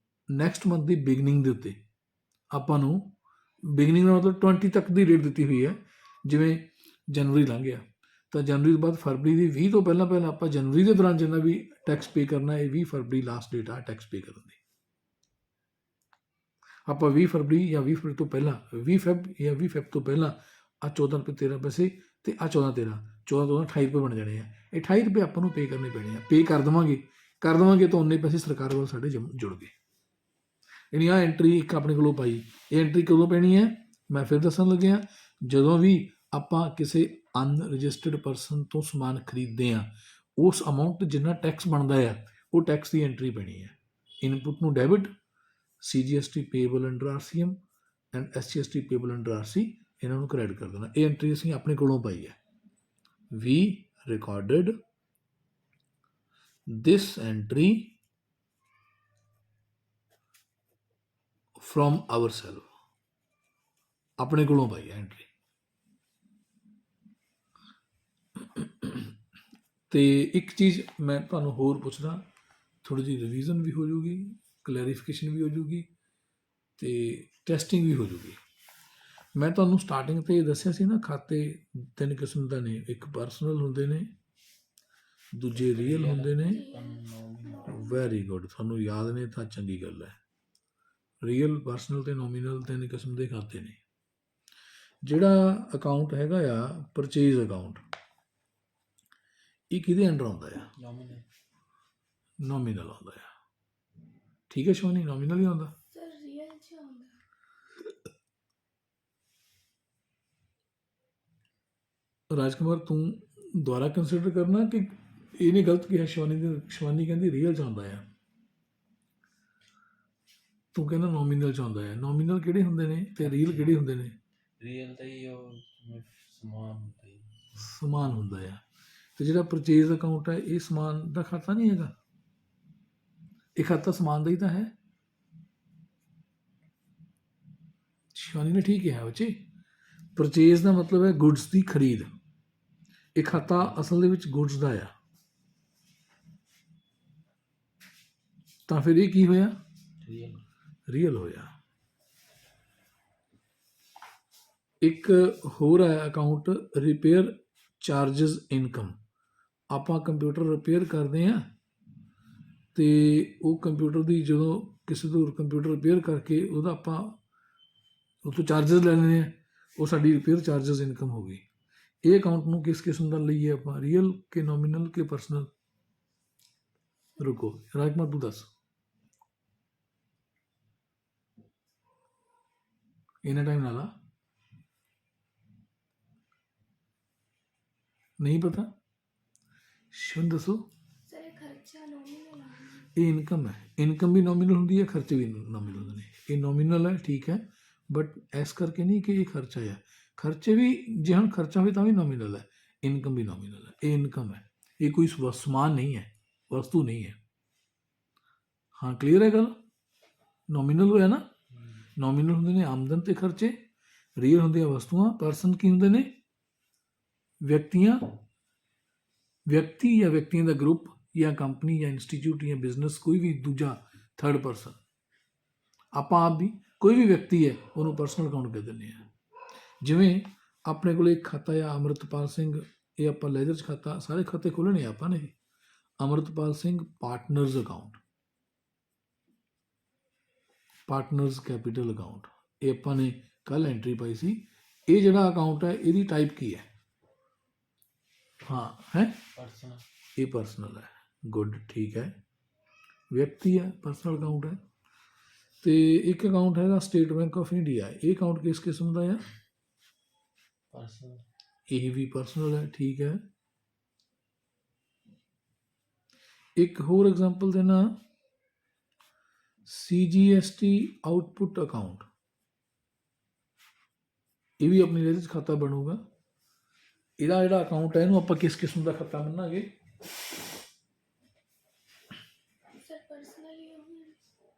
ਨੈਕਸਟ ਮੰਥ ਦੀ ਬਿਗਨਿੰਗ ਦੇ ਉੱਤੇ ਆਪਾਂ ਨੂੰ ਬਿਗਨਿੰਗ ਦਾ ਮਤਲਬ 20 ਤੱਕ ਦੀ ਡੇਟ ਦਿੱਤੀ ਹੋਈ ਹੈ। ਜਿਵੇਂ ਜਨਵਰੀ ਲੰਘ ਗਿਆ ਤਾਂ ਜਨਵਰੀ ਤੋਂ ਬਾਅਦ ਫਰਵਰੀ ਦੀ 20 ਤੋਂ ਪਹਿਲਾਂ ਪਹਿਲਾਂ ਆਪਾਂ ਜਨਵਰੀ ਦੇ ਦੌਰਾਨ ਜਿੰਨਾ ਵੀ ਟੈਕਸ ਪੇ ਕਰਨਾ ਇਹ 20 ਫਰਵਰੀ ਲਾਸਟ ਡੇਟ ਆ ਟੈਕਸ ਪੇ ਕਰਨ ਦੀ। ਆਪਾਂ 20 ਫਰਵਰੀ ਜਾਂ 20 ਫਰਵਰੀ ਤੋਂ ਪਹਿਲਾਂ 20 ਫੈਬ ਜਾਂ 20 ਫੈਬ ਤੋਂ ਪਹਿਲਾਂ ਆ 14 ਰੁਪਏ 13 ਪੈਸੇ ਤੇ ਆ 14 13 14 ਤੋਂ 28 ਰੁਪਏ ਬਣ ਜਾਣੇ ਆ। ਇਹ 28 ਰੁਪਏ ਆਪਾਂ ਨੂੰ ਪੇ ਕਰਨੇ ਪੈਣੇ ਆ। ਪੇ ਕਰ ਦੇਵਾਂਗੇ ਤਾਂ ਉਨੇ ਪੈਸੇ ਸਰਕਾਰ ਵੱਲ ਸਾਡੇ ਜੁੜ ਗਏ। ਯਾਨੀ ਆਹ ਐਂਟਰੀ ਇੱਕ ਆਪਣੇ ਕੋਲੋਂ ਪਾਈ। ਇਹ ਐਂਟਰੀ ਕਦੋਂ ਪੈਣੀ ਹੈ ਮੈਂ ਫਿਰ ਦੱਸਣ ਲੱਗਿਆ, ਜਦੋਂ ਵੀ ਆਪਾਂ ਕਿਸੇ ਅਨਰਜਿਸਟਰਡ ਪਰਸਨ ਤੋਂ ਸਮਾਨ ਖਰੀਦਦੇ ਹਾਂ ਉਸ ਅਮਾਊਂਟ ਜਿੰਨਾ ਟੈਕਸ ਬਣਦਾ ਆ ਉਹ ਟੈਕਸ ਦੀ ਐਂਟਰੀ ਪੈਣੀ ਹੈ। ਇਨਪੁੱਟ ਨੂੰ debit, CGST Pebble under RCM and SGST Pebble under RC ਇਹਨਾਂ ਨੂੰ ਕ੍ਰੈਡਿਟ ਕਰ ਦੇਣਾ। ਇਹ ਐਂਟਰੀ ਅਸੀਂ ਆਪਣੇ ਕੋਲੋਂ ਪਾਈ ਹੈ। We recorded this entry from ourselves, ਆਪਣੇ ਕੋਲੋਂ ਪਾਈ ਹੈ ਐਂਟਰੀ। ਤੇ ਇੱਕ ਚੀਜ਼ ਮੈਂ ਤੁਹਾਨੂੰ ਹੋਰ ਪੁੱਛਦਾ, ਥੋੜ੍ਹੀ ਜਿਹੀ ਰਿਵੀਜ਼ਨ ਵੀ ਹੋ ਜੂਗੀ, ਕਲੈਰੀਫਿਕੇਸ਼ਨ ਵੀ ਹੋ ਜੂਗੀ ਤੇ ਟੈਸਟਿੰਗ ਵੀ ਹੋ ਜੂਗੀ। ਮੈਂ ਤੁਹਾਨੂੰ ਸਟਾਰਟਿੰਗ 'ਤੇ ਦੱਸਿਆ ਸੀ ਨਾ ਖਾਤੇ 3 ਕਿਸਮ ਦਾ ਨੇ, ਇੱਕ ਪਰਸਨਲ ਹੁੰਦੇ ਨੇ, ਦੂਜੇ ਰੀਅਲ ਹੁੰਦੇ ਨੇ। ਵੈਰੀ ਗੁੱਡ, ਤੁਹਾਨੂੰ ਯਾਦ ਨੇ ਤਾਂ ਚੰਗੀ ਗੱਲ ਹੈ। ਰੀਅਲ, ਪਰਸਨਲ ਤੇ ਨੋਮੀਨਲ 3 ਕਿਸਮ ਦੇ ਖਾਤੇ ਨੇ। ਜਿਹੜਾ ਅਕਾਊਂਟ ਹੈਗਾ ਆ ਪਰਚੇਜ਼ ਅਕਾਊਂਟ, ਇਹ ਕਿਹਦੇ ਅੰਡਰ ਆਉਂਦਾ ਆ? ਨੋਮੀਨਲ ਆਉਂਦਾ ਆ। ਠੀਕ ਹੈ ਸ਼ਿਵਾਨੀ, ਨੋਮੀਨਲ ਹੀ ਆਉਂਦਾ। ਰਾਜਕੁਮਾਰ ਤੂੰ ਦੁਬਾਰਾ ਕੰਸੀਡਰ ਕਰਨਾ ਕਿ ਇਹਨੇ ਗਲਤ ਕਿਹਾ। ਸ਼ਿਵਾਨੀ ਕਹਿੰਦੀ ਰੀਅਲ 'ਚ ਆਉਂਦਾ ਆ, ਤੂੰ ਕਹਿੰਦਾ ਨੋਮੀਨਲ 'ਚ ਆਉਂਦਾ ਆ। ਨੋਮੀਨਲ ਕਿਹੜੇ ਹੁੰਦੇ ਨੇ ਤੇ ਰੀਅਲ ਕਿਹੜੇ ਹੁੰਦੇ ਨੇ? ਰੀਅਲ ਤਾਂ ਹੀ ਉਹ ਸਮਾਨ ਹੁੰਦਾ ਆ। ਤੇ ਜਿਹੜਾ ਪਰਚੇਜ਼ ਅਕਾਊਂਟ ਹੈ ਇਹ ਸਮਾਨ ਦਾ ਖਾਤਾ ਨਹੀਂ ਹੈਗਾ, ਇਹ ਖਾਤਾ ਸਮਾਨ ਦਾ ਹੀ ਤਾਂ ਹੈ। ਸ਼ਿਵਾਨੀ ਨੇ ਠੀਕ ਕਿਹਾ ਬੱਚੇ, ਪਰਚੇਜ਼ ਦਾ ਮਤਲਬ ਹੈ ਗੁਡਸ ਦੀ ਖਰੀਦ। ਇਹ ਖਾਤਾ ਅਸਲ ਦੇ ਵਿੱਚ ਗੁਡਸ ਦਾ ਆ। ਤਾਂ ਫਿਰ ਇਹ ਕੀ ਹੋਇਆ? ਰੀਅਲ ਹੋਇਆ। ਇੱਕ ਹੋਰ ਹੈ ਅਕਾਊਂਟ ਰਿਪੇਅਰ ਚਾਰਜਸ ਇਨਕਮ। ਆਪਾਂ ਕੰਪਿਊਟਰ ਰਿਪੇਅਰ ਕਰਦੇ ਹਾਂ ਤੇ ਉਹ ਕੰਪਿਊਟਰ ਦੀ ਜਦੋਂ ਕਿਸੇ ਤੋਂ ਕੰਪਿਊਟਰ ਰਿਪੇਅਰ ਕਰਕੇ ਉਹਦਾ ਆਪਾਂ ਉਹ ਤੋਂ ਚਾਰਜਸ ਲੈ ਲੈਂਦੇ ਹਾਂ, ਉਹ ਸਾਡੀ ਰਿਪੇਅਰ ਚਾਰਜਸ ਇਨਕਮ ਹੋ ਗਈ। ਇਹ ਅਕਾਊਂਟ ਨੂੰ ਕਿਸ ਕਿਸਮ ਦਾ ਲਈਏ ਆਪਾਂ, ਰੀਅਲ ਕਿ ਨੋਮੀਨਲ ਕਿ ਪਰਸਨਲ? ਰੁਕੋ ਰਾਜਕੁਮਾਰ ਤੂੰ ਦੱਸ। ਇੰਨਾ ਟਾਈਮ ਲਾ ਲਾ, ਨਹੀਂ ਪਤਾ? ਸ਼ੁਨ ਦੱਸੋ। ਇਹ ਇਨਕਮ ਹੈ। ਇਨਕਮ ਵੀ ਨੋਮੀਨਲ ਹੁੰਦੀ ਹੈ, ਖਰਚੇ ਵੀ ਨੋਮੀਨਲ ਹੁੰਦੇ ਨੇ। ਇਹ ਨੋਮੀਨਲ ਹੈ ਠੀਕ ਹੈ, ਬਟ ਇਸ ਕਰਕੇ ਨਹੀਂ ਕਿ ਇਹ ਖਰਚਾ ਹੈ। ਖਰਚੇ ਵੀ ਜੇ ਹੁਣ ਖਰਚਾ ਹੋਵੇ ਤਾਂ ਵੀ ਨੋਮੀਨਲ ਹੈ, ਇਨਕਮ ਵੀ ਨੋਮੀਨਲ ਹੈ। ਇਹ ਇਨਕਮ ਹੈ, ਇਹ ਕੋਈ ਸਮਾਨ ਨਹੀਂ ਹੈ, ਵਸਤੂ ਨਹੀਂ ਹੈ। ਹਾਂ ਕਲੀਅਰ ਹੈ ਗੱਲ? ਨੋਮੀਨਲ ਹੋਇਆ ਨਾ। ਨੋਮੀਨਲ ਹੁੰਦੇ ਨੇ ਆਮਦਨ ਤੇ ਖਰਚੇ, ਰੀਅਲ ਹੁੰਦੇ ਆ ਵਸਤੂਆਂ, ਪਰਸਨ ਕੀ ਹੁੰਦੇ ਨੇ? ਵਿਅਕਤੀ ਜਾਂ ਵਿਅਕਤੀਆਂ ਦਾ ਗਰੁੱਪ ਜਾਂ ਕੰਪਨੀ ਜਾਂ ਇੰਸਟੀਚਿਊਟ ਜਾਂ ਬਿਜ਼ਨਸ, ਕੋਈ ਵੀ ਦੂਜਾ ਥਰਡ ਪਰਸਨ। ਆਪਾਂ ਆਪ ਵੀ ਕੋਈ ਵੀ ਵਿਅਕਤੀ ਹੈ ਉਹਨੂੰ ਪਰਸਨਲ ਅਕਾਊਂਟ ਕਹਿ ਦਿੰਦੇ ਹਾਂ। ਜਿਵੇਂ ਆਪਣੇ ਕੋਲ ਇੱਕ ਖਾਤਾ ਆ ਅੰਮ੍ਰਿਤਪਾਲ ਸਿੰਘ, ਇਹ ਆਪਾਂ ਲੈਜਰ 'ਚ ਖਾਤਾ, ਸਾਰੇ ਖਾਤੇ ਖੋਲ੍ਹਣੇ ਆਪਾਂ ਨੇ। Amritpal Singh partners account, partners capital account, ਇਹ ਆਪਾਂ ਨੇ ਕੱਲ੍ਹ ਐਂਟਰੀ ਪਾਈ ਸੀ। ਇਹ ਜਿਹੜਾ ਅਕਾਊਂਟ ਹੈ ਇਹਦੀ ਟਾਈਪ ਕੀ ਹੈ? ਹਾਂ ਹੈ ਇਹ ਪਰਸਨਲ ਹੈ। ਗੁੱਡ, ਠੀਕ ਹੈ, ਵਿਅਕਤੀ ਹੈ, ਪਰਸਨਲ ਅਕਾਊਂਟ ਹੈ। ਤੇ ਇੱਕ ਅਕਾਊਂਟ ਹੈਗਾ ਸਟੇਟ ਬੈਂਕ ਆਫ ਇੰਡੀਆ, ਇਹ ਅਕਾਊਂਟ ਕਿਸ ਕਿਸਮ ਦਾ ਆ? ਇਹ ਵੀ ਪਰਸਨਲ ਹੈ, ਠੀਕ ਹੈ। ਇੱਕ ਹੋਰ ਐਗਜ਼ਾਮਪਲ ਦੇਣਾ, CGST ਆਊਟਪੁੱਟ ਅਕਾਊਂਟ, ਇਹ ਵੀ ਆਪਣੀ ਇਹਦੇ 'ਚ ਖਾਤਾ ਬਣੂਗਾ। ਇਹਦਾ ਜਿਹੜਾ ਅਕਾਊਂਟ ਹੈ ਇਹਨੂੰ ਆਪਾਂ ਕਿਸ ਕਿਸਮ ਦਾ ਖਾਤਾ ਮੰਨਾਂਗੇ?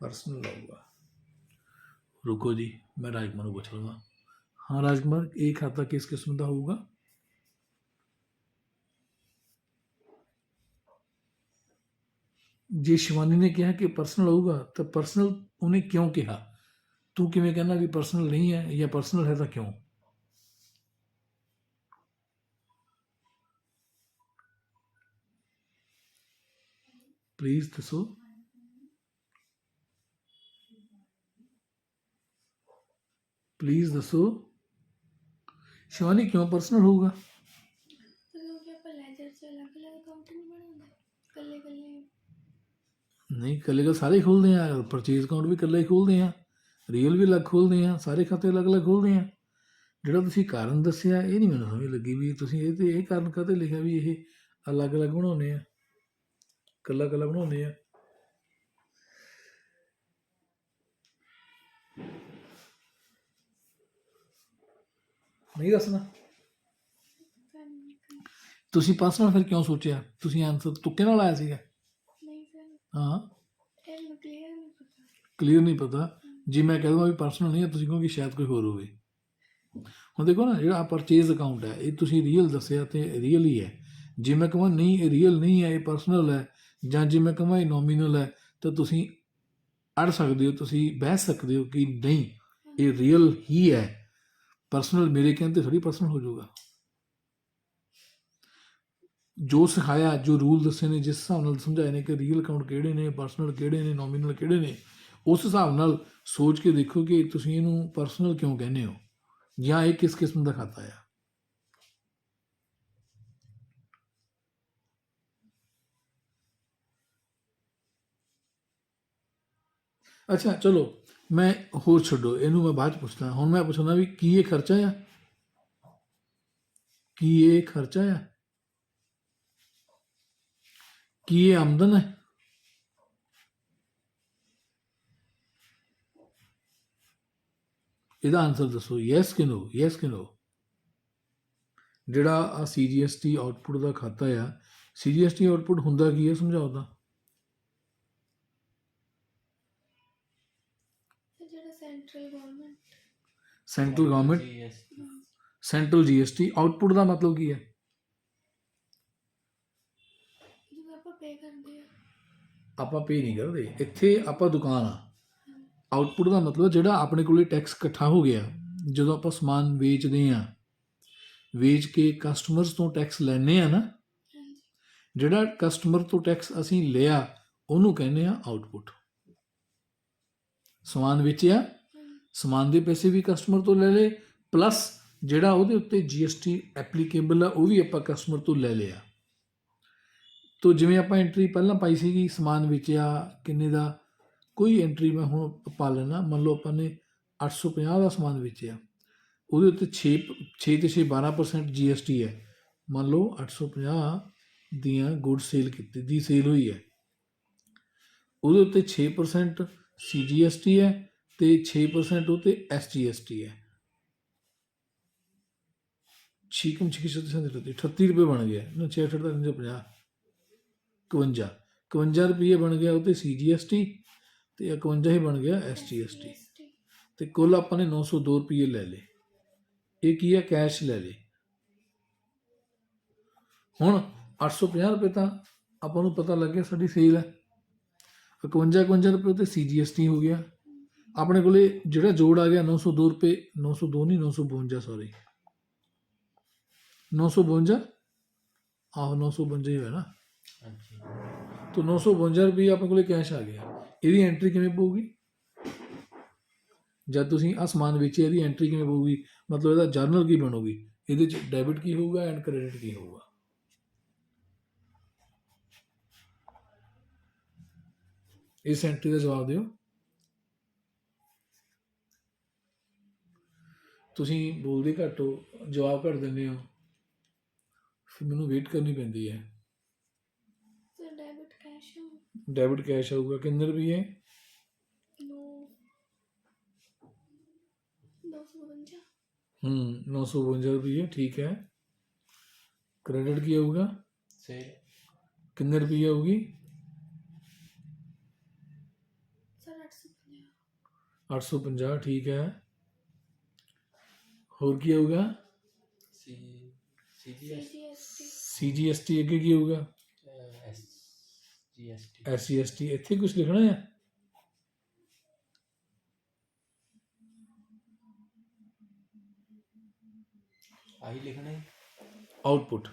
ਪਰਸਨਲ ਆਊਗਾ। ਰੁਕੋ ਜੀ ਮੈਂ ਰਾਜਕੁਮਾਰ ਨੂੰ ਪੁੱਛ ਲਵਾਂ। ਹਾਂ ਰਾਜਕੁਮਾਰ, ਇਹ ਖਾਤਾ ਕਿਸ ਕਿਸਮ ਦਾ ਹੋਊਗਾ? ਜੇ ਸ਼ਿਵਾਨੀ ਨੇ ਕਿਹਾ ਕਿ ਪਰਸਨਲ ਹੋਊਗਾ ਤਾਂ ਪਰਸਨਲ ਉਹਨੇ ਕਿਉਂ ਕਿਹਾ? ਤੂੰ ਕਿਵੇਂ ਕਹਿੰਦਾ ਵੀ ਪਰਸਨਲ ਨਹੀਂ ਹੈ, ਜਾਂ ਪਰਸਨਲ ਹੈ ਤਾਂ ਕਿਉਂ? ਪਲੀਜ਼ ਦੱਸੋ। ਪਲੀਜ਼ ਦੱਸੋ ਸ਼ਿਵਾਨੀ, ਕਿਉਂ ਪਰਸਨਲ ਹੋਊਗਾ? ਮਤਲਬ ਕਿ ਆਪਾਂ ਲੈਜਰ 'ਚ ਅਲੱਗ-ਅਲੱਗ ਅਕਾਊਂਟ ਨਹੀਂ ਬਣਾਉਂਦੇ, ਇਕੱਲੇ-ਇਕੱਲੇ। ਨਹੀਂ, ਇਕੱਲੇ ਸਾਰੇ ਹੀ ਖੋਲ੍ਹਦੇ ਆ, ਪਰਚੇਜ਼ ਅਕਾਊਂਟ ਵੀ ਇਕੱਲਾ ਹੀ ਖੋਲ੍ਹਦੇ ਆ, ਰੀਅਲ ਵੀ ਅਲੱਗ ਖੋਲ੍ਹਦੇ ਆ, ਸਾਰੇ ਖਾਤੇ ਅਲੱਗ-ਅਲੱਗ ਖੋਲ੍ਹਦੇ ਆ। ਜਿਹੜਾ ਤੁਸੀਂ ਕਾਰਨ ਦੱਸਿਆ ਇਹ ਨਹੀਂ ਮੈਨੂੰ ਸਮਝ ਲੱਗੀ ਵੀ ਤੁਸੀਂ ਇਹ ਕਾਰਨ ਕਾਹਤੇ ਲਿਖਿਆ ਵੀ ਇਹ ਅਲੱਗ-ਅਲੱਗ ਬਣਾਉਂਦੇ ਆ, ਇਕੱਲਾ ਬਣਾਉਂਦੇ ਆ। ਨਹੀਂ ਦੱਸਣਾ ਤੁਸੀਂ ਪਰਸਨਲ ਫਿਰ ਕਿਉਂ ਸੋਚਿਆ? ਤੁਸੀਂ ਆਨਸਰ ਤੁੱਕੇ ਨਾਲ ਆਇਆ ਸੀਗਾ? ਨਹੀਂ ਸਰ, ਹਾਂ, ਇਹ ਕਲੀਅਰ ਨਹੀਂ ਪਤਾ। ਕਲੀਅਰ ਨਹੀਂ ਪਤਾ। ਜੇ ਮੈਂ ਕਹਿ ਦਵਾਂ ਵੀ ਪਰਸਨਲ ਨਹੀਂ ਹੈ, ਤੁਸੀਂ ਕਹੋਗੇ ਸ਼ਾਇਦ ਕੋਈ ਹੋਰ ਹੋਵੇ। ਹੁਣ ਦੇਖੋ ਨਾ, ਜਿਹੜਾ ਪਰਚੇਜ਼ ਅਕਾਊਂਟ ਹੈ ਇਹ ਤੁਸੀਂ ਰੀਅਲ ਦੱਸਿਆ ਤੇ ਰੀਅਲ ਹੀ ਹੈ। ਜੇ ਮੈਂ ਕਹਾਂ ਨਹੀਂ ਇਹ ਰੀਅਲ ਨਹੀਂ ਹੈ, ਇਹ ਪਰਸਨਲ ਹੈ, ਜਾਂ ਜੇ ਮੈਂ ਕਹਾਂ ਇਹ ਨੋਮੀਨਲ ਹੈ, ਤਾਂ ਤੁਸੀਂ ਅੜ ਸਕਦੇ ਹੋ, ਤੁਸੀਂ ਬਹਿਸ ਸਕਦੇ ਹੋ ਕਿ ਨਹੀਂ ਇਹ ਰੀਅਲ ਹੀ ਹੈ, ਪਰਸਨਲ ਮੇਰੇ ਕਹਿੰਦੇ ਥੋੜੀ ਪਰਸਨਲ ਹੋ ਜਾਊਗਾ। ਜੋ ਸਿਖਾਇਆ, ਜੋ ਰੂਲ ਦੱਸੇ ਨੇ, ਜਿਸ ਹਿਸਾਬ ਨਾਲ ਸਮਝਾਏ ਨੇ ਕਿ ਰੀਅਲ ਅਕਾਊਂਟ ਕਿਹੜੇ ਨੇ, ਪਰਸਨਲ ਕਿਹੜੇ ਨੇ, ਨੋਮੀਨਲ ਕਿਹੜੇ ਨੇ, ਉਸ ਹਿਸਾਬ ਨਾਲ ਸੋਚ ਕੇ ਦੇਖੋ ਕਿ ਤੁਸੀਂ ਇਹਨੂੰ ਪਰਸਨਲ ਕਿਉਂ ਕਹਿੰਦੇ ਹੋ, ਜਾਂ ਇਹ ਕਿਸ ਕਿਸਮ ਦਾ ਖਾਤਾ ਆ। ਅੱਛਾ ਚਲੋ, ਮੈਂ ਹੋਰ ਛੱਡੋ ਇਹਨੂੰ, ਮੈਂ ਬਾਅਦ 'ਚ ਪੁੱਛਦਾ। ਹੁਣ ਮੈਂ ਪੁੱਛਣਾ ਵੀ ਕੀ ਇਹ ਖਰਚਾ ਆ? ਕੀ ਇਹ ਖਰਚਾ ਆ? ਕੀ ਇਹ ਆਮਦਨ ਹੈ? ਇਹਦਾ ਆਨਸਰ ਦੱਸੋ, ਯੈਸ ਕਿ ਨੋ, ਯੈਸ ਕਿ ਨੋ। ਜਿਹੜਾ ਆ CGST ਆਊਟਪੁੱਟ ਦਾ ਖਾਤਾ ਆ, CGST ਆਊਟਪੁੱਟ ਹੁੰਦਾ ਕੀ ਹੈ, ਸਮਝਾਓ ਤਾਂ। ਜਿਹੜਾ central government central GST output ਦਾ ਮਤਲਬ ਕੀ ਹੈ? ਜਦੋਂ ਆਪਾਂ ਪੇ ਕਰਦੇ ਆ। ਆਪਾਂ ਪੇ ਨਹੀਂ ਕਰਦੇ, ਇੱਥੇ ਆਪਾਂ ਦੁਕਾਨ ਆ। ਆਊਟਪੁੱਟ ਦਾ ਮਤਲਬ ਜਿਹੜਾ ਆਪਣੇ ਕੋਲੇ ਟੈਕਸ ਇਕੱਠਾ ਹੋ ਗਿਆ, ਜਦੋਂ ਆਪਾਂ ਸਮਾਨ ਵੇਚਦੇ ਆ, ਵੇਚ ਕੇ ਕਸਟਮਰਸ ਤੋਂ ਟੈਕਸ ਲੈਂਦੇ ਆ ਨਾ, ਜਿਹੜਾ ਕਸਟਮਰ ਤੋਂ ਟੈਕਸ ਅਸੀਂ ਲਿਆ ਉਹਨੂੰ ਕਹਿੰਦੇ ਆ ਆਊਟਪੁੱਟ। ਸਮਾਨ ਵੇਚਿਆ, ਸਮਾਨ ਦੇ ਪੈਸੇ ਵੀ ਕਸਟਮਰ ਤੋਂ ਲੈ ਲਏ, ਪਲੱਸ ਜਿਹੜਾ ਉਹਦੇ ਉੱਤੇ GST ਐਪਲੀਕੇਬਲ ਆ ਉਹ ਵੀ ਆਪਾਂ ਕਸਟਮਰ ਤੋਂ ਲੈ ਲਿਆ। ਤੋ ਜਿਵੇਂ ਆਪਾਂ ਐਂਟਰੀ ਪਹਿਲਾਂ ਪਾਈ ਸੀਗੀ, ਸਮਾਨ ਵੇਚਿਆ ਕਿੰਨੇ ਦਾ, ਕੋਈ ਐਂਟਰੀ ਮੈਂ ਹੁਣ ਪਾ ਲੈਣਾ, ਮੰਨ ਲਓ ਆਪਾਂ ਨੇ 850 ਦਾ ਸਮਾਨ ਵੇਚਿਆ, ਉਹਦੇ ਉੱਤੇ 6 ਤੇ 12% GST ਹੈ। ਮੰਨ ਲਓ 850 ਦੀਆਂ ਗੁੱਡ ਸੇਲ ਕੀਤੀ ਦੀ ਸੇਲ ਹੋਈ ਹੈ, ਉਹਦੇ ਉੱਤੇ 6% CGST ਹੈ ਤੇ 6% ਉਹ 'ਤੇ SGST ਹੈ। 6 38 ਰੁਪਏ ਬਣ ਗਿਆ ਨਾ, 6 8 350 51 ਰੁਪਏ ਬਣ ਗਿਆ ਉਹ 'ਤੇ CGST, ਤੇ 51 ਹੀ ਬਣ ਗਿਆ SGST, ਤੇ ਕੁੱਲ ਆਪਾਂ ਨੇ 902 ਰੁਪਏ ਲੈ ਲਏ। ਇਹ ਕੀ ਹੈ, ਕੈਸ਼ ਲੈ ਲਏ। ਹੁਣ 850 ਰੁਪਏ ਤਾਂ ਆਪਾਂ ਨੂੰ ਪਤਾ ਲੱਗ ਗਿਆ ਸਾਡੀ ਸੇਲ ਹੈ, 51 ਰੁਪਏ ਤੇ CGST ਹੋ ਗਿਆ। ਆਪਣੇ ਕੋਲੇ ਜਿਹੜਾ ਜੋੜ ਆ ਗਿਆ 902 ਰੁਪਏ, 902 ਨਹੀਂ 952, ਸੌਰੀ 952, ਆਹੋ 952 ਹੀ ਹੋਇਆ ਨਾ। तो 952 ਰੁਪਏ ਆਪਣੇ ਕੋਲੇ ਕੈਸ਼ ਆ ਗਿਆ। ਇਹਦੀ ਐਂਟਰੀ ਕਿਵੇਂ ਪਊਗੀ? ਜਦ ਤੁਸੀਂ ਆਹ ਸਮਾਨ ਵੇਚਿਆ, ਇਹਦੀ ਐਂਟਰੀ ਕਿਵੇਂ ਪਊਗੀ? ਮਤਲਬ ਇਹਦਾ ਜਰਨਲ ਕੀ ਬਣੂਗੀ? ਇਹਦੇ 'ਚ ਡੈਬਿਟ ਕੀ ਹੋਊਗਾ ਐਂਡ ਕ੍ਰੈਡਿਟ ਕੀ ਹੋਊਗਾ? ਇਸ ਐਂਟਰੀ ਦਾ ਜਵਾਬ ਦਿਓ। ਤੁਸੀਂ ਬੋਲਦੇ ਘੱਟ ਹੋ, ਜਵਾਬ ਘੱਟ ਦਿੰਦੇ ਹੋ, ਫਿਰ ਮੈਨੂੰ ਵੇਟ ਕਰਨੀ ਪੈਂਦੀ ਹੈ। ਡੈਬਿਟ ਕੈਸ਼ ਆਊਗਾ ਕਿੰਨੇ ਰੁਪਏ? 952 ਰੁਪਏ, ਠੀਕ ਹੈ। ਕ੍ਰੈਡਿਟ ਕੀ ਆਊਗਾ? ਕਿੰਨੇ ਰੁਪਏ ਆਊਗੀ? 850, ਠੀਕ ਹੈ। ਹੋਰ ਕੀ ਆਊਗਾ? CGST ਅੱਗੇ ਕੀ ਹੋਊਗਾ? SGST। ਇੱਥੇ ਕੁਝ ਲਿਖਣਾ ਹੈ? ਆਹੀ ਲਿਖਣੇ ਆਊਟਪੁੱਟ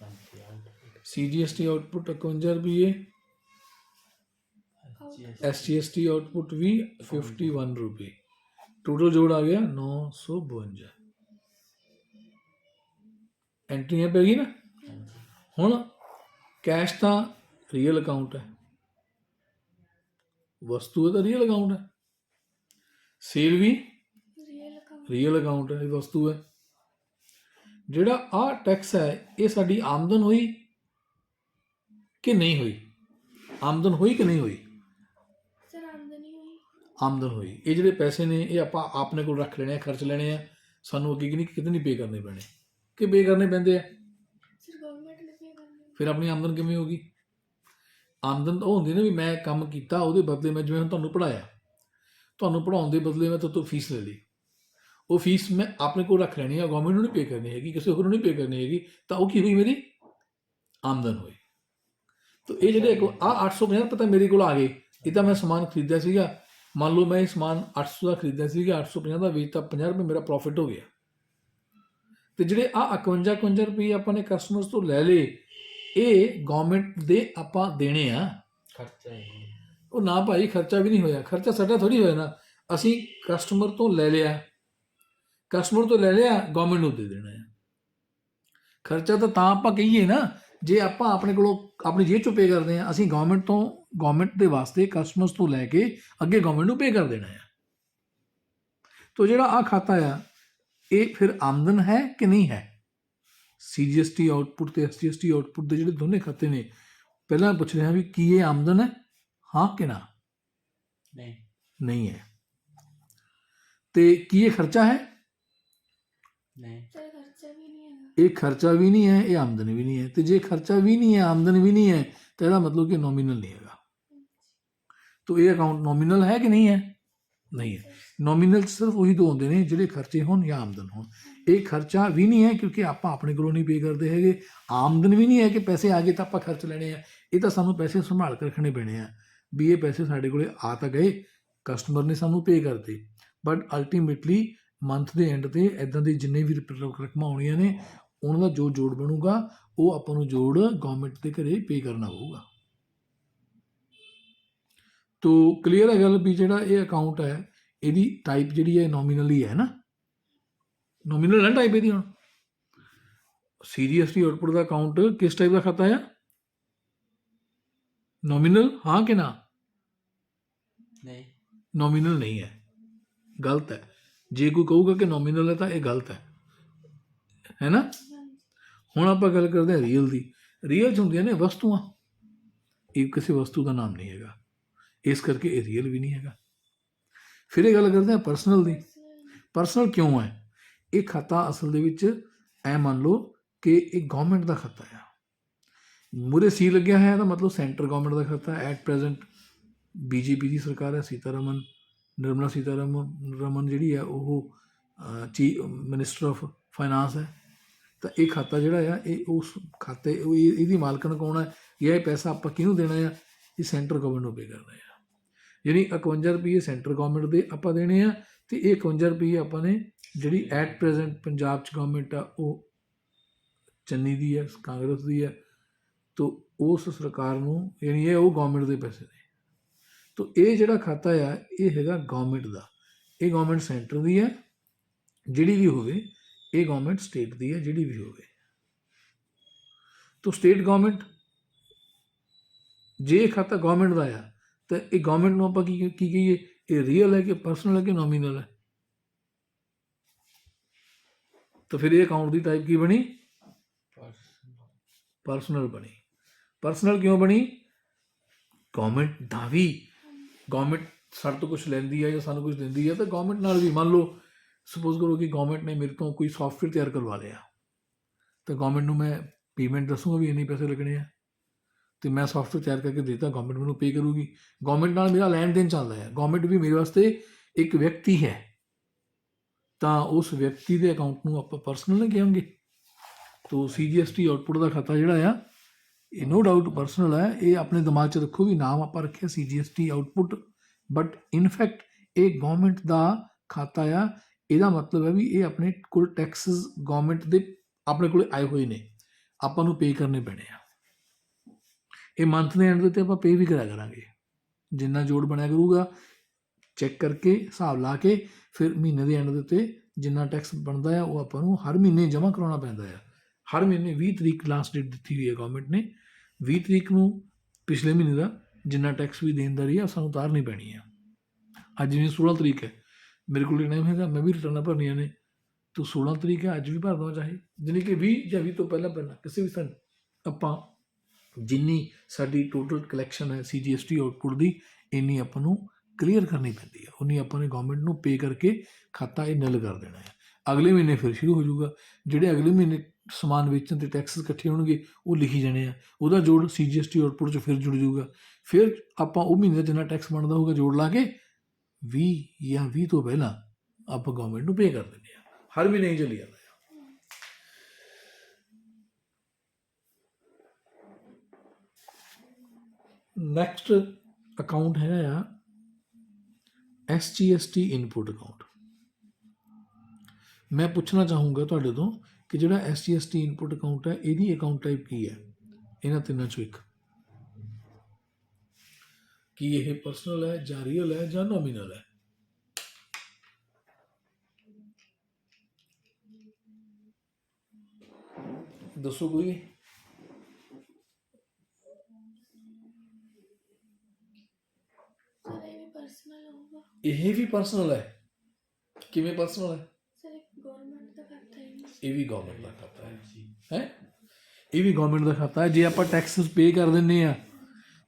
ਹਾਂਜੀ ਆਊਟਪੁੱਟ CGST ਆਊਟਪੁੱਟ 51 ਰੁਪਏ, SGST ਆਊਟਪੁੱਟ ਵੀ 51 ਰੁਪਏ, ਟੋਟਲ ਜੋੜ ਆ ਗਿਆ 952। ਐਂਟਰੀਆਂ ਪੈ ਗਈ ਨਾ। ਹੁਣ ਕੈਸ਼ ਤਾਂ ਰੀਅਲ ਅਕਾਊਂਟ ਹੈ, ਵਸਤੂ ਹੈ ਤਾਂ ਰੀਅਲ ਅਕਾਊਂਟ ਹੈ, ਸੇਲ ਵੀ ਰੀਅਲ ਅਕਾਊਂਟ ਰੀਅਲ ਅਕਾਊਂਟ ਹੈ, ਇਹ ਵਸਤੂ ਹੈ। ਜਿਹੜਾ ਆਹ ਟੈਕਸ ਹੈ ਇਹ ਸਾਡੀ ਆਮਦਨ ਹੋਈ ਕਿ ਨਹੀਂ ਹੋਈ? ਆਮਦਨ ਹੋਈ ਕਿ ਨਹੀਂ ਹੋਈ? ਸਰ ਆਮਦਨੀ ਹੋਈ ਆਮਦਨ ਹੋਈ। ਇਹ ਜਿਹੜੇ ਪੈਸੇ ਨੇ ਇਹ ਆਪਾਂ ਆਪਣੇ ਕੋਲ ਰੱਖ ਲੈਣੇ ਆ, ਖਰਚ ਲੈਣੇ ਆ, ਸਾਨੂੰ ਅੱਗੇ ਕਿਤੇ ਨਹੀਂ ਪੇ ਕਰਨੇ ਪੈਣੇ ਕਿ ਪੇ ਕਰਨੇ ਪੈਂਦੇ ਆ? ਸਰ ਗਵਰਨਮੈਂਟ ਨੇ ਪੇ ਕਰਨਾ ਫਿਰ ਆਪਣੀ ਆਮਦਨ ਕਿਵੇਂ ਹੋਗੀ? ਆਮਦਨ ਤਾਂ ਉਹ ਹੁੰਦੀ ਨਾ ਵੀ ਮੈਂ ਕੰਮ ਕੀਤਾ ਉਹਦੇ ਬਦਲੇ ਮੈਂ ਜਿਵੇਂ ਹੁਣ ਤੁਹਾਨੂੰ ਪੜ੍ਹਾਇਆ, ਤੁਹਾਨੂੰ ਪੜ੍ਹਾਉਣ ਦੇ ਬਦਲੇ ਮੈਂ ਤੁਹਾਡੇ ਤੋਂ ਫੀਸ ਲੈ ਲਈ, ਉਹ ਫੀਸ ਮੈਂ ਆਪਣੇ ਕੋਲ ਰੱਖ ਲੈਣੀ ਹੈ, ਗਵਰਨਮੈਂਟ ਨੂੰ ਨਹੀਂ ਪੇ ਕਰਨੀ ਹੈਗੀ, ਕਿਸੇ ਹੋਰ ਨੂੰ ਨਹੀਂ ਪੇ ਕਰਨੀ ਹੈਗੀ, ਤਾਂ ਉਹ ਕੀ ਹੋਈ? ਮੇਰੀ ਆਮਦਨ ਹੋਈ। ਤਾਂ ਇਹ ਜਿਹੜੇ ਆਹ 850 ਪਤਾ ਮੇਰੇ ਕੋਲ ਆ ਗਏ, ਇਹ ਤਾਂ ਮੈਂ ਸਮਾਨ ਖਰੀਦਿਆ ਸੀਗਾ, ਮੰਨ ਲਓ ਮੈਂ ਇਹ ਸਮਾਨ 800 ਦਾ ਖਰੀਦਿਆ ਸੀਗਾ, 850 ਦਾ ਵੇਚਤਾ, 50 ਰੁਪਏ ਮੇਰਾ ਪ੍ਰੋਫਿਟ ਹੋ ਗਿਆ। ਤੇ ਜਿਹੜੇ ਆਹ 51 ਰੁਪਏ ਆਪਾਂ ਨੇ ਕਸਟਮਰਸ ਤੋਂ ਲੈ ਲਏ, ਇਹ ਗਵਰਨਮੈਂਟ ਦੇ ਆਪਾਂ ਦੇਣੇ ਆ। ਖਰਚਾ ਹੈ ਉਹ ਨਾ ਭਾਈ ਖਰਚਾ ਵੀ ਨਹੀਂ ਹੋਇਆ, ਖਰਚਾ ਸਾਡਾ ਥੋੜੀ ਹੋਇਆ ਨਾ, ਅਸੀਂ ਕਸਟਮਰ ਤੋਂ ਲੈ ਲਿਆ, ਗਵਰਨਮੈਂਟ ਨੂੰ ਦੇ ਦੇਣਾ ਹੈ। ਖਰਚਾ ਤਾਂ ਆਪਾਂ ਕਹੀਏ ਨਾ ਜੇ ਆਪਾਂ ਆਪਣੇ ਕੋਲੋਂ ਆਪਣੀ ਜੇਬ ਚੋਂ ਪੇ ਕਰਦੇ ਹਾਂ, ਅਸੀਂ ਗਵਰਨਮੈਂਟ ਦੇ ਵਾਸਤੇ ਕਸਟਮਰਸ ਤੋਂ ਲੈ ਕੇ ਅੱਗੇ ਗਵਰਨਮੈਂਟ ਨੂੰ ਪੇ ਕਰ ਦੇਣਾ ਹੈ। ਤੋ ਜਿਹੜਾ ਆਹ ਖਾਤਾ ਆ ਇਹ ਫਿਰ ਆਮਦਨ ਹੈ ਕਿ ਨਹੀਂ ਹੈ? CGST ਆਊਟਪੁੱਟ ਤੇ SGST ਆਊਟਪੁੱਟ ਦੇ ਜਿਹੜੇ ਦੋਨੇ ਖਾਤੇ ਨੇ, ਪਹਿਲਾਂ ਪੁੱਛ ਰਿਹਾ ਵੀ ਕੀ ਇਹ ਆਮਦਨ ਹੈ, ਹਾਂ ਕਿ ਨਾ? ਨਹੀਂ ਨਹੀਂ ਹੈ। ਤੇ ਕੀ ਇਹ ਖਰਚਾ ਹੈ? ਨਹੀਂ ਸਰ ਖਰਚਾ ਵੀ ਨਹੀਂ ਹੈਗਾ ਇਹ ਖਰਚਾ ਵੀ ਨਹੀਂ ਹੈ, ਇਹ ਆਮਦਨ ਵੀ ਨਹੀਂ ਹੈ। ਤੇ ਜੇ ਖਰਚਾ ਵੀ ਨਹੀਂ ਹੈ, ਆਮਦਨ ਵੀ ਨਹੀਂ ਹੈ, ਤਾਂ ਇਹਦਾ ਮਤਲਬ ਕਿ ਨੋਮੀਨਲ ਨਹੀਂ ਹੈਗਾ। ਤੋ ਇਹ ਅਕਾਊਂਟ ਨੋਮੀਨਲ ਹੈ ਕਿ ਨਹੀਂ ਹੈ? ਨਹੀਂ ਹੈ। ਨੋਮੀਨਲ ਸਿਰਫ ਉਹੀ ਦੋ ਹੁੰਦੇ ਨੇ ਜਿਹੜੇ ਖਰਚੇ ਹੋਣ ਜਾਂ ਆਮਦਨ ਹੋਣ। ਇਹ ਖਰਚਾ ਵੀ ਨਹੀਂ ਹੈ ਕਿਉਂਕਿ ਆਪਾਂ ਆਪਣੇ ਕੋਲੋਂ ਨਹੀਂ ਪੇ ਕਰਦੇ ਹੈਗੇ, ਆਮਦਨ ਵੀ ਨਹੀਂ ਹੈ ਕਿ ਪੈਸੇ ਆ ਗਏ ਤਾਂ ਆਪਾਂ ਖਰਚ ਲੈਣੇ ਆ। ਇਹ ਤਾਂ ਸਾਨੂੰ ਪੈਸੇ ਸੰਭਾਲ ਕੇ ਰੱਖਣੇ ਪੈਣੇ ਆ ਵੀ ਇਹ ਪੈਸੇ ਸਾਡੇ ਕੋਲੇ ਆ ਤਾਂ ਗਏ, ਕਸਟਮਰ ਨੇ ਸਾਨੂੰ ਪੇ ਕਰਤੇ, ਬਟ ਅਲਟੀਮੇਟਲੀ ਮੰਥ ਦੇ ਐਂਡ ਤੇ ਇੱਦਾਂ ਦੇ ਜਿੰਨੇ ਵੀ ਰਕਮਾਂ ਆਉਣੀਆਂ ਨੇ ਉਹਨਾਂ ਦਾ ਜੋ ਜੋੜ ਬਣੂਗਾ ਉਹ ਆਪਾਂ ਨੂੰ ਜੋੜ ਗਵਰਨਮੈਂਟ ਦੇ ਘਰੇ ਪੇ ਕਰਨਾ ਪਊਗਾ। ਤੋ ਕਲੀਅਰ ਹੈ ਗੱਲ ਵੀ ਜਿਹੜਾ ਇਹ ਅਕਾਊਂਟ ਹੈ ਇਹਦੀ ਟਾਈਪ ਜਿਹੜੀ ਹੈ ਨੋਮੀਨਲ ਹੀ ਹੈ ਨਾ, ਨੋਮੀਨਲ ਹੈ ਟਾਈਪ ਇਹਦੀ। ਹੁਣ CGST ਆਊਟਪੁੱਟ ਦਾ ਅਕਾਊਂਟ ਕਿਸ ਟਾਈਪ ਦਾ ਖਾਤਾ ਹੈ? ਨੋਮੀਨਲ ਹਾਂ ਕਿ ਨਾ? ਨਹੀਂ ਨੋਮੀਨਲ ਨਹੀਂ ਹੈ, ਗਲਤ ਹੈ। ਜੇ ਕੋਈ ਕਹੂਗਾ ਕਿ ਨੋਮੀਨਲ ਹੈ ਤਾਂ ਇਹ ਗਲਤ ਹੈ ਨਾ। ਹੁਣ ਆਪਾਂ ਗੱਲ ਕਰਦੇ ਹਾਂ ਰੀਅਲ ਦੀ। ਰੀਅਲ 'ਚ ਹੁੰਦੀਆਂ ਨੇ ਵਸਤੂਆਂ, ਇਹ ਕਿਸੇ ਵਸਤੂ ਦਾ ਨਾਮ ਨਹੀਂ ਹੈਗਾ, ਇਸ ਕਰਕੇ ਇਹ ਰੀਅਲ ਵੀ ਨਹੀਂ ਹੈਗਾ। ਫਿਰ ਇਹ ਗੱਲ ਕਰਦੇ ਹਾਂ ਪਰਸਨਲ ਦੀ। ਪਰਸਨਲ ਕਿਉਂ ਹੈ? ਇਹ ਖਾਤਾ ਅਸਲ ਦੇ ਵਿੱਚ ਐ ਮੰਨ ਲਓ ਕਿ ਇਹ ਗਵਰਨਮੈਂਟ ਦਾ ਖਾਤਾ ਆ, ਮੂਹਰੇ ਸੀ ਲੱਗਿਆ ਹੈ ਤਾਂ ਮਤਲਬ ਸੈਂਟਰ ਗਵਰਨਮੈਂਟ ਦਾ ਖਾਤਾ। ਐਟ ਪ੍ਰੈਜ਼ੈਂਟ BJP ਦੀ ਸਰਕਾਰ ਹੈ, ਨਿਰਮਲਾ ਸੀਤਾਰਮਨ ਜਿਹੜੀ ਹੈ ਉਹ ਮਿਨਿਸਟਰ ਆਫ ਫਾਈਨਾਂਸ ਹੈ। ਤਾਂ ਇਹ ਖਾਤਾ ਜਿਹੜਾ ਆ ਇਹ ਉਸ ਖਾਤੇ ਇਹਦੀ ਮਾਲਕਣ ਕੌਣ ਹੈ ਜਾਂ ਇਹ ਪੈਸਾ ਆਪਾਂ ਕਿਹਨੂੰ ਦੇਣਾ ਆ? ਇਹ ਸੈਂਟਰ ਗਵਰਨਮੈਂਟ ਨੂੰ ਪੇ ਕਰਨਾ ਆ। ਯਾਨੀ 51 ਰੁਪਏ ਸੈਂਟਰ ਗਵਰਨਮੈਂਟ ਦੇ ਆਪਾਂ ਦੇਣੇ ਆ ਤੇ ਇਹ 51 ਰੁਪਏ ਆਪਾਂ ਨੇ ਜਿਹੜੀ ਐਟ ਪ੍ਰੈਜ਼ੈਂਟ ਪੰਜਾਬ 'ਚ ਗਵਰਨਮੈਂਟ ਆ ਉਹ ਚੰਨੀ ਦੀ ਹੈ, ਕਾਂਗਰਸ ਦੀ ਹੈ। ਤੋ ਉਸ ਸਰਕਾਰ ਨੂੰ ਯਾਨੀ ਇਹ ਉਹ ਗਵਰਨਮੈਂਟ ਦੇ ਪੈਸੇ ਨੇ। ਤੋ ਇਹ ਜਿਹੜਾ ਖਾਤਾ ਆ ਇਹ ਹੈਗਾ ਗਵਰਨਮੈਂਟ ਦਾ। ਇਹ ਗਵਰਨਮੈਂਟ ਸੈਂਟਰ ਦੀ ਹੈ ਜਿਹੜੀ ਵੀ ਹੋਵੇ, ਇਹ ਗਵਰਨਮੈਂਟ ਸਟੇਟ ਦੀ ਹੈ ਜਿਹੜੀ ਵੀ ਹੋਵੇ। ਤੋ ਸਟੇਟ ਗਵਰਨਮੈਂਟ ਜੇ ਇਹ ਖਾਤਾ ਗਵਰਨਮੈਂਟ ਦਾ ਆ ਤਾਂ ਇਹ ਗਵਰਨਮੈਂਟ ਨੂੰ ਆਪਾਂ ਕੀ ਕਹੀਏ? ਇਹ ਰੀਅਲ ਹੈ ਕਿ ਪਰਸਨਲ ਹੈ ਕਿ ਨੋਮੀਨਲ ਹੈ? ਤਾਂ ਫਿਰ ਇਹ ਅਕਾਊਂਟ ਦੀ ਟਾਈਪ ਕੀ ਬਣੀ? ਪਰਸਨਲ ਬਣੀ। ਪਰਸਨਲ ਕਿਉਂ ਬਣੀ? ਗਵਰਨਮੈਂਟ ਦਾ ਵੀ, ਗਵਰਨਮੈਂਟ ਸਾਡੇ ਤੋਂ ਕੁਝ ਲੈਂਦੀ ਹੈ ਜਾਂ ਸਾਨੂੰ ਕੁਝ ਦਿੰਦੀ ਹੈ ਤਾਂ ਗਵਰਨਮੈਂਟ ਨਾਲ ਵੀ, ਮੰਨ ਲਓ ਸਪੋਜ਼ ਕਰੋ ਕਿ ਗਵਰਨਮੈਂਟ ਨੇ ਮੇਰੇ ਤੋਂ ਕੋਈ ਸੌਫਟਵੇਅਰ ਤਿਆਰ ਕਰਵਾ ਲਿਆ ਤਾਂ ਗਵਰਨਮੈਂਟ ਨੂੰ ਮੈਂ ਪੇਮੈਂਟ ਦੱਸੂਗਾ ਵੀ ਇੰਨੇ ਪੈਸੇ ਲੱਗਣੇ ਆ ਤੇ ਮੈਂ ਸੌਫਟਵੇਅਰ ਤਿਆਰ ਕਰਕੇ ਦਿੱਤਾ, ਗਵਰਨਮੈਂਟ ਮੈਨੂੰ ਪੇ ਕਰੂਗੀ। ਗਵਰਨਮੈਂਟ ਨਾਲ ਮੇਰਾ ਲੈਣ ਦੇਣ ਚੱਲਦਾ ਹੈ। ਗਵਰਨਮੈਂਟ ਵੀ ਮੇਰੇ ਵਾਸਤੇ ਇੱਕ ਵਿਅਕਤੀ ਹੈ, ਤਾਂ ਉਸ ਵਿਅਕਤੀ ਦੇ ਅਕਾਊਂਟ ਨੂੰ ਆਪਾਂ ਪਰਸਨਲ ਨਹੀਂ ਕਹਾਂਗੇ। ਤੋ CGST ਆਊਟਪੁੱਟ ਦਾ ਖਾਤਾ ਜਿਹੜਾ ਆ ਇਹ ਨੋ ਡਾਊਟ ਪਰਸਨਲ ਹੈ। ਇਹ ਆਪਣੇ ਦਿਮਾਗ 'ਚ ਰੱਖੋ ਵੀ ਨਾਮ ਆਪਾਂ ਰੱਖਿਆ CGST ਆਊਟਪੁੱਟ, ਬਟ ਇਨਫੈਕਟ ਇਹ ਗਵਰਨਮੈਂਟ ਦਾ ਖਾਤਾ ਆ। ਇਹਦਾ ਮਤਲਬ ਹੈ ਵੀ ਇਹ ਆਪਣੇ ਕੋਲ ਟੈਕਸਸ ਗਵਰਨਮੈਂਟ ਦੇ ਆਪਣੇ ਕੋਲ ਆਏ ਹੋਏ ਨੇ, ਆਪਾਂ ਨੂੰ ਪੇ ਕਰਨੇ ਪੈਣੇ ਆ। ਇਹ ਮੰਥ ਦੇ ਐਂਡ ਦੇ ਉੱਤੇ ਆਪਾਂ ਪੇ ਵੀ ਕਰਿਆ ਕਰਾਂਗੇ। ਜਿੰਨਾ ਜੋੜ ਬਣਿਆ ਕਰੂਗਾ ਚੈੱਕ ਕਰਕੇ ਹਿਸਾਬ ਲਾ ਕੇ ਫਿਰ ਮਹੀਨੇ ਦੇ ਐਂਡ ਦੇ ਉੱਤੇ ਜਿੰਨਾ ਟੈਕਸ ਬਣਦਾ ਆ ਉਹ ਆਪਾਂ ਨੂੰ ਹਰ ਮਹੀਨੇ ਜਮ੍ਹਾਂ ਕਰਾਉਣਾ ਪੈਂਦਾ ਆ। ਹਰ ਮਹੀਨੇ 20 ਤਰੀਕ ਲਾਸਟ ਡੇਟ ਦਿੱਤੀ ਹੋਈ ਹੈ ਗਵਰਨਮੈਂਟ ਨੇ। 20 ਤਰੀਕ ਨੂੰ ਪਿਛਲੇ ਮਹੀਨੇ ਦਾ ਜਿੰਨਾ ਟੈਕਸ ਵੀ ਦੇਣਦਾਰੀ ਆ ਸਾਨੂੰ ਉਤਾਰਨੀ ਪੈਣੀ ਆ। ਅੱਜ ਜਿਵੇਂ 16 ਤਰੀਕ ਹੈ, ਮੇਰੇ ਕੋਲ ਟਾਈਮ ਹੈਗਾ, ਮੈਂ ਵੀ ਰਿਟਰਨਾਂ ਭਰਨੀਆਂ ਨੇ, ਤੂੰ 16 ਤਰੀਕ ਹੈ ਅੱਜ ਵੀ ਭਰ ਦੇਵਾਂ ਚਾਹੇ, ਜਾਣੀ ਕਿ 20 ਜਾਂ 20 ਤੋਂ ਪਹਿਲਾਂ ਪਹਿਲਾਂ ਕਿਸੇ ਵੀ ਆਪਾਂ ਜਿੰਨੀ ਸਾਡੀ ਟੋਟਲ ਕਲੈਕਸ਼ਨ ਹੈ CGST ਆਊਟਪੁੱਟ ਦੀ ਇੰਨੀ ਆਪਾਂ ਨੂੰ ਕਲੀਅਰ ਕਰਨੀ ਪੈਂਦੀ ਹੈ, ਉਨੀ ਆਪਾਂ ਨੇ ਗਵਰਨਮੈਂਟ ਨੂੰ ਪੇ ਕਰਕੇ ਖਾਤਾ ਇਹ ਨਿਲ ਕਰ ਦੇਣਾ ਹੈ। ਅਗਲੇ ਮਹੀਨੇ ਫਿਰ ਸ਼ੁਰੂ ਹੋ ਜਾਊਗਾ, ਜਿਹੜੇ ਅਗਲੇ ਮਹੀਨੇ ਸਮਾਨ ਵੇਚਣ 'ਤੇ ਟੈਕਸ ਇਕੱਠੇ ਹੋਣਗੇ ਉਹ ਲਿਖੀ ਜਾਣੇ ਆ, ਉਹਦਾ ਜੋੜ CGST ਆਊਟਪੁੱਟ 'ਚ ਫਿਰ ਜੁੜ ਜਾਊਗਾ। ਫਿਰ ਆਪਾਂ ਉਹ ਮਹੀਨੇ ਦਾ ਜਿੰਨਾ ਟੈਕਸ ਬਣਦਾ ਹੋਊਗਾ ਜੋੜ ਲਾ ਕੇ 20 ਜਾਂ 20 ਤੋਂ ਪਹਿਲਾਂ ਆਪਾਂ ਗਵਰਨਮੈਂਟ ਨੂੰ ਪੇ ਕਰ ਦਿੰਦੇ ਹਾਂ। ਹਰ ਮਹੀਨੇ ਹੀ ਚੱਲੀ ਜਾਂਦਾ ਹੈ। ਨੈਕਸਟ ਅਕਾਊਂਟ ਹੈਗਾ ਆ SGST ਇਨਪੁਟ ਅਕਾਊਂਟ। ਮੈਂ ਪੁੱਛਣਾ ਚਾਹੂੰਗਾ ਤੁਹਾਡੇ ਤੋਂ ਕਿ ਜਿਹੜਾ SGST ਇਨਪੁਟ ਅਕਾਊਂਟ ਹੈ ਇਹਦੀ ਅਕਾਊਂਟ ਟਾਈਪ ਕੀ ਹੈ? ਇਹਨਾਂ ਤਿੰਨਾਂ ਚੋਂ ਇੱਕ, ਕੀ ਇਹ ਪਰਸਨਲ ਹੈ ਜਾਂ ਰੀਅਲ ਹੈ ਜਾਂ ਨੋਮੀਨਲ ਹੈ? ਦੱਸੋ ਕੋਈ। ਸਰ ਇਹ ਵੀ ਪਰਸਨਲ ਹੋਊਗਾ। ਇਹ ਵੀ ਪਰਸਨਲ ਹੈ? ਕਿਵੇਂ ਪਰਸਨਲ ਹੈ? ਸਰ ਇੱਕ ਗਵਰਨਮੈਂਟ ਦਾ ਖਾਤਾ ਹੈ ਨਹੀਂ। ਇਹ ਵੀ ਗਵਰਨਮੈਂਟ ਦਾ ਖਾਤਾ ਹੈ ਇਹ ਵੀ ਗਵਰਨਮੈਂਟ ਦਾ ਖਾਤਾ ਹੈ। ਜੇ ਆਪਾਂ ਟੈਕਸਸ ਪੇ ਕਰ ਦਿੰਦੇ ਆ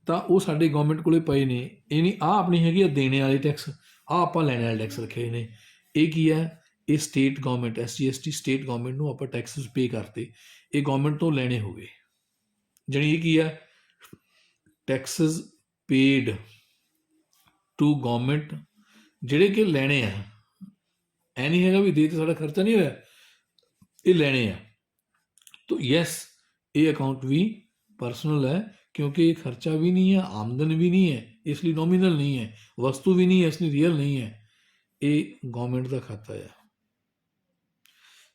ਤਾਂ ਉਹ ਸਾਡੇ ਗਵਰਨਮੈਂਟ ਕੋਲੇ ਪਏ ਨੇ। ਇਹ ਨਹੀਂ ਆਹ ਆਪਣੀ ਹੈਗੀ ਆ ਦੇਣੇ ਵਾਲੇ ਟੈਕਸ, ਆਹ ਆਪਾਂ ਲੈਣੇ ਵਾਲੇ ਟੈਕਸ ਰੱਖੇ ਨੇ। ਇਹ ਕੀ ਹੈ? ਇਹ state government SGST state government ਨੂੰ ਆਪਾਂ ਟੈਕਸਸ ਪੇ ਕਰਤੇ, ਇਹ ਗਵਰਨਮੈਂਟ ਤੋਂ ਲੈਣੇ ਹੋ ਗਏ। ਜਾਣੀ ਇਹ ਕੀ ਹੈ? ਟੈਕਸਸ ਪੇਡ ਟੂ ਗਵਰਨਮੈਂਟ ਜਿਹੜੇ ਕਿ ਲੈਣੇ ਆ। ਐ ਨਹੀਂ ਹੈਗਾ ਵੀ ਦੇ ਤੇ ਸਾਡਾ ਖਰਚਾ ਨਹੀਂ ਹੋਇਆ, ਇਹ ਲੈਣੇ ਆ। ਤਾਂ ਯੈਸ ਇਹ ਅਕਾਊਂਟ ਵੀ ਪਰਸਨਲ ਹੈ ਕਿਉਂਕਿ ਇਹ ਖਰਚਾ ਵੀ ਨਹੀਂ ਹੈ, ਆਮਦਨ ਵੀ ਨਹੀਂ ਹੈ, ਇਸ ਲਈ ਨੋਮੀਨਲ ਨਹੀਂ ਹੈ, ਵਸਤੂ ਵੀ ਨਹੀਂ ਹੈ, ਇਸ ਲਈ ਰੀਅਲ ਨਹੀਂ ਹੈ। ਇਹ ਗਵਰਨਮੈਂਟ ਦਾ ਖਾਤਾ ਹੈ।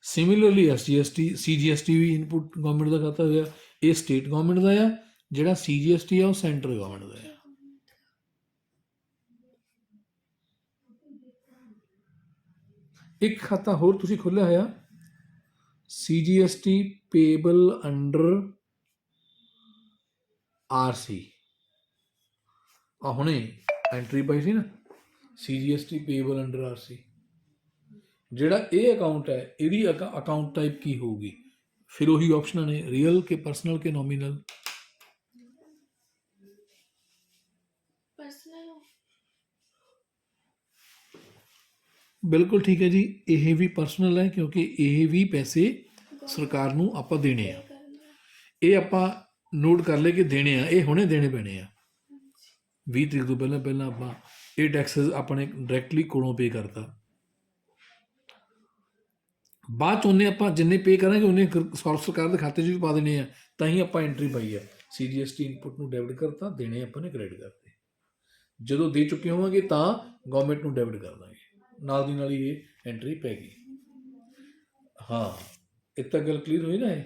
ਸਿਮਿਲਰਲੀ CGST ਵੀ ਇਨਪੁਟ ਗਵਰਨਮੈਂਟ ਦਾ ਖਾਤਾ ਹੋਇਆ। ਇਹ ਸਟੇਟ ਗਵਰਨਮੈਂਟ ਦਾ ਆ, ਜਿਹੜਾ CGST ਆ ਉਹ ਸੈਂਟਰਲ ਗਵਰਨਮੈਂਟ ਦਾ ਆ। ਇੱਕ ਖਾਤਾ ਹੋਰ ਤੁਸੀਂ ਖੋਲ੍ਹਿਆ ਹੋਇਆ CGST ਪੇਬਲ ਅੰਡਰ RC। ਆ ਹੁਣੇ ਐਂਟਰੀ ਪਾਈ ਸੀ ਨਾ CGST ਪੇਬਲ ਅੰਡਰ RC। ਜਿਹੜਾ ਇਹ ਅਕਾਊਂਟ ਹੈ ਇਹਦੀ ਅਕਾਊਂਟ ਟਾਈਪ ਕੀ ਹੋਊਗੀ? ਫਿਰ ਉਹੀ ਆਪਸ਼ਨਾਂ ਨੇ, ਰੀਅਲ ਕਿ ਪਰਸਨਲ ਕਿ ਨੋਮੀਨਲ। ਪਰਸਨਲ ਹੋ। ਬਿਲਕੁਲ ਠੀਕ ਹੈ ਜੀ, ਇਹ ਵੀ ਪਰਸਨਲ ਹੈ ਕਿਉਂਕਿ ਇਹ ਵੀ ਪੈਸੇ ਸਰਕਾਰ ਨੂੰ ਆਪਾਂ ਦੇਣੇ ਆ। ਇਹ ਆਪਾਂ ਨੋਟ ਕਰ ਲਏ ਕਿ ਦੇਣੇ ਆ, ਇਹ ਹੁਣੇ ਦੇਣੇ ਪੈਣੇ ਆ। 20 ਤਰੀਕ ਤੋਂ ਪਹਿਲਾਂ ਪਹਿਲਾਂ ਆਪਾਂ ਇਹ ਟੈਕਸਸ ਆਪਣੇ ਡਾਇਰੈਕਟਲੀ ਕੋਲੋਂ ਪੇ ਕਰਤਾ। ਬਾਅਦ 'ਚ ਉਹਨੇ ਆਪਾਂ ਜਿੰਨੇ ਪੇ ਕਰਾਂਗੇ ਉਹਨੇ ਸਰਕਾਰ ਦੇ ਖਾਤੇ 'ਚ ਵੀ ਪਾ ਦੇਣੇ ਆ। ਤਾਂ ਹੀ ਆਪਾਂ ਐਂਟਰੀ ਪਾਈ ਆ CGST ਇਨਪੁਟ ਨੂੰ ਡੈਬਿਟ ਕਰਤਾ, ਦੇਣੇ ਆਪਾਂ ਨੇ ਕ੍ਰੈਡਿਟ ਕਰਤੇ। ਜਦੋਂ ਦੇ ਚੁੱਕੇ ਹੋਵਾਂਗੇ ਤਾਂ ਗਵਰਨਮੈਂਟ ਨੂੰ ਡੈਬਿਟ ਕਰ ਦਾਂਗੇ, ਨਾਲ ਦੀ ਨਾਲ ਹੀ ਇਹ ਐਂਟਰੀ ਪੈ ਗਈ। ਹਾਂ, ਇੱਥੇ ਤੱਕ ਗੱਲ ਕਲੀਅਰ ਹੋਈ ਨਾ ਇਹ।